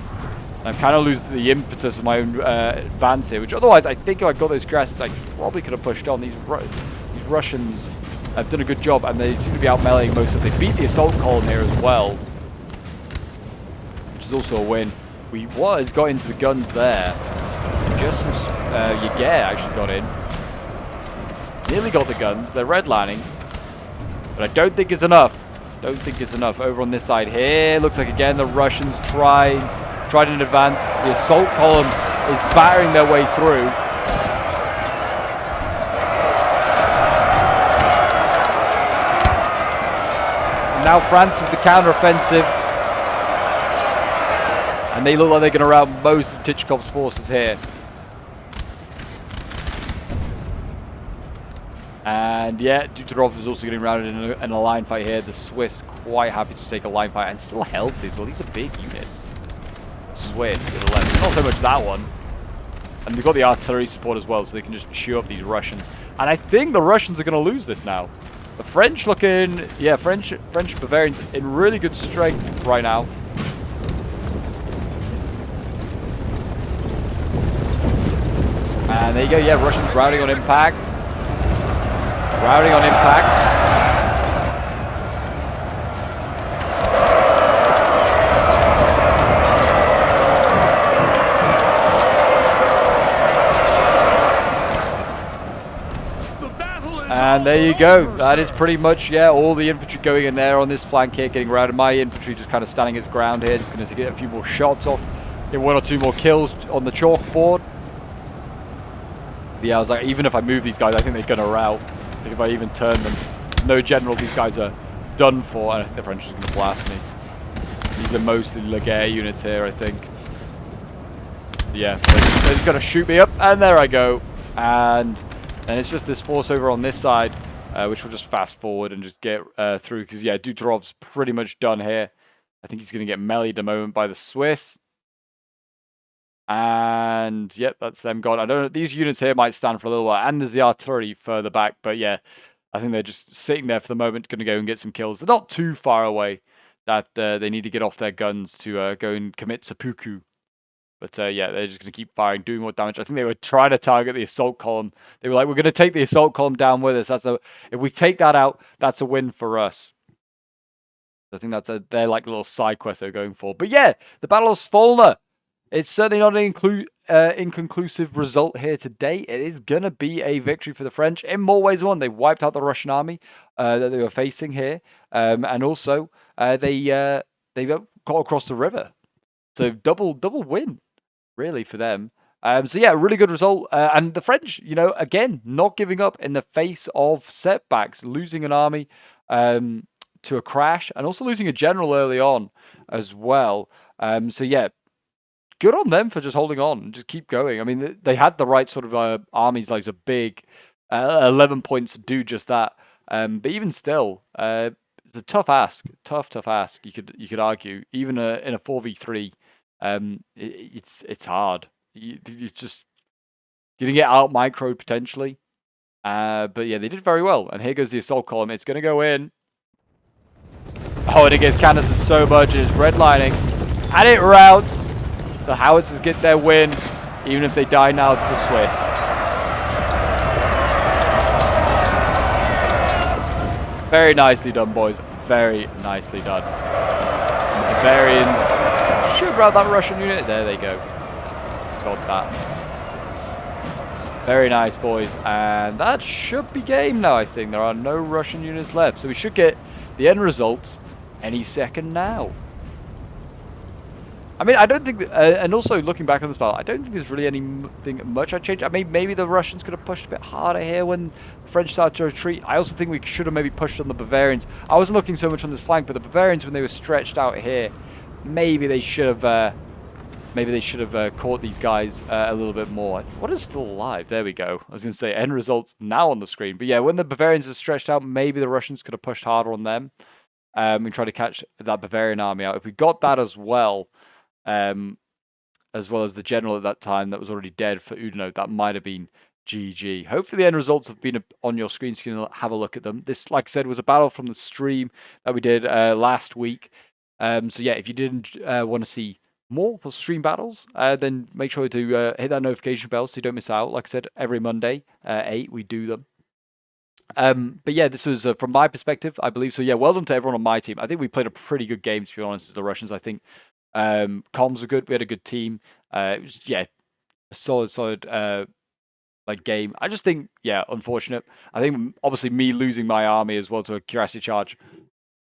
And I'm kind of losing the impetus of my own advance here, which otherwise I think if I got those cuirassiers, I probably could have pushed on. These Russians have done a good job, and they seem to be out meleeing most of them. They beat the assault column here as well, which is also a win. We got into the guns there. Just some Jaeger actually got in. Nearly got the guns. They're redlining, but I don't think it's enough. Don't think it's enough. Over on this side here, looks like again the Russians tried in advance. The assault column is battering their way through. Now France with the counter-offensive. And they look like they're going to rout most of Tychkov's forces here. And yeah, Duterov is also getting routed in a line fight here. The Swiss quite happy to take a line fight and still healthy as well. These are big units. Swiss to the left. Not so much that one. And they've got the artillery support as well, so they can just chew up these Russians. And I think the Russians are going to lose this now. The French looking, yeah, French Bavarians in really good strength right now. And there you go, yeah, Russians routing on impact. Routing on impact. And there you go. That is pretty much, yeah, all the infantry going in there on this flank here, getting routed. My infantry just kind of standing its ground here, just going to get a few more shots off, get one or two more kills on the chalkboard. But yeah, I was like, even if I move these guys, I think they're going to rout. I think if I even turn them, no general, these guys are done for. And I think the French are going to blast me. These are mostly Laguerre units here, I think. Yeah, they're just going to shoot me up, and there I go. And it's just this force over on this side, which will just fast forward and just get through. Because, yeah, Duterov's pretty much done here. I think he's going to get meleeed a moment by the Swiss. And, yep, that's them gone. I don't know. These units here might stand for a little while. And there's the artillery further back. But, yeah, I think they're just sitting there for the moment, going to go and get some kills. They're not too far away that they need to get off their guns to go and commit seppuku. But, yeah, they're just going to keep firing, doing more damage. I think they were trying to target the assault column. They were like, we're going to take the assault column down with us. If we take that out, that's a win for us. I think they're like little side quest they're going for. But, yeah, the Battle of Swolna. It's certainly not an inconclusive result here today. It is going to be a victory for the French in more ways than one. They wiped out the Russian army that they were facing here. And also, they got across the river. So, double win. Really, for them. So, yeah, really good result. And the French, you know, again, not giving up in the face of setbacks, losing an army to a crash, and also losing a general early on as well. So, yeah, good on them for just holding on and just keep going. I mean, they had the right sort of armies, like a big 11 points to do just that. But even still, it's a tough ask. Tough ask, you could argue. Even in a 4v3. It's hard. You just gonna get out microed potentially. But yeah, they did very well. And here goes the assault column. It's gonna go in. Oh, and it gets canisters so much. It's redlining, and it routs. The howitzers get their win, even if they die now to the Swiss. Very nicely done, boys. Very nicely done. And the Bavarians should rout that Russian unit. There they go. Got that. Very nice, boys. And that should be game now, I think. There are no Russian units left. So we should get the end result any second now. I mean, I don't think, and also looking back on this battle, I don't think there's really anything much I changed. I mean, maybe the Russians could have pushed a bit harder here when the French started to retreat. I also think we should have maybe pushed on the Bavarians. I wasn't looking so much on this flank, but the Bavarians, when they were stretched out here, maybe they should have, caught these guys a little bit more. What is still alive? There we go. I was going to say end results now on the screen, but yeah, when the Bavarians are stretched out, maybe the Russians could have pushed harder on them and try to catch that Bavarian army out. If we got that um, as well as the general at that time that was already dead for Oudinot, that might have been GG. Hopefully the end results have been on your screen so you can have a look at them. This, like I said, was a battle from the stream that we did last week. So yeah, if you didn't want to see more for stream battles, then make sure to hit that notification bell so you don't miss out. Like I said, every Monday, 8, we do them. But yeah, this was from my perspective, I believe. So yeah, well done to everyone on my team. I think we played a pretty good game, to be honest, as the Russians. I think comms were good. We had a good team. It was, yeah, a solid like game. I just think, yeah, unfortunate. I think obviously me losing my army as well to a curiosity charge,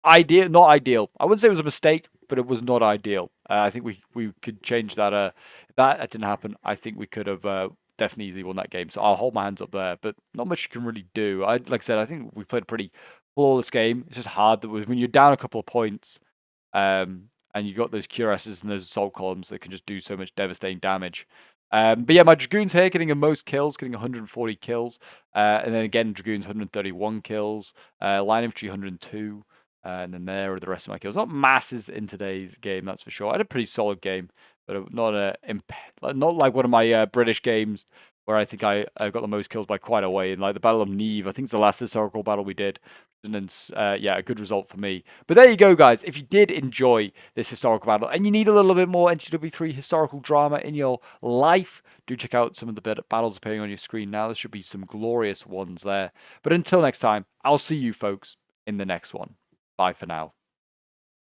not ideal. I wouldn't say it was a mistake, but it was not ideal. I think we could change that. If that didn't happen, I think we could have definitely easily won that game. So I'll hold my hands up there, but not much you can really do. Like I said, I think we played a pretty flawless game. It's just hard that when you're down a couple of points, and you got those cuirasses and those assault columns that can just do so much devastating damage. But yeah, my Dragoons here getting the most kills, getting 140 kills. And then again, Dragoons 131 kills. Line Infantry 102. And then there are the rest of my kills. Not masses in today's game, that's for sure. I had a pretty solid game, but not like one of my British games where I think I got the most kills by quite a way. In like the Battle of Nive, I think it's the last historical battle we did. And then, yeah, a good result for me. But there you go, guys. If you did enjoy this historical battle and you need a little bit more NTW3 historical drama in your life, do check out some of the battles appearing on your screen now. There should be some glorious ones there. But until next time, I'll see you folks in the next one. Bye for now.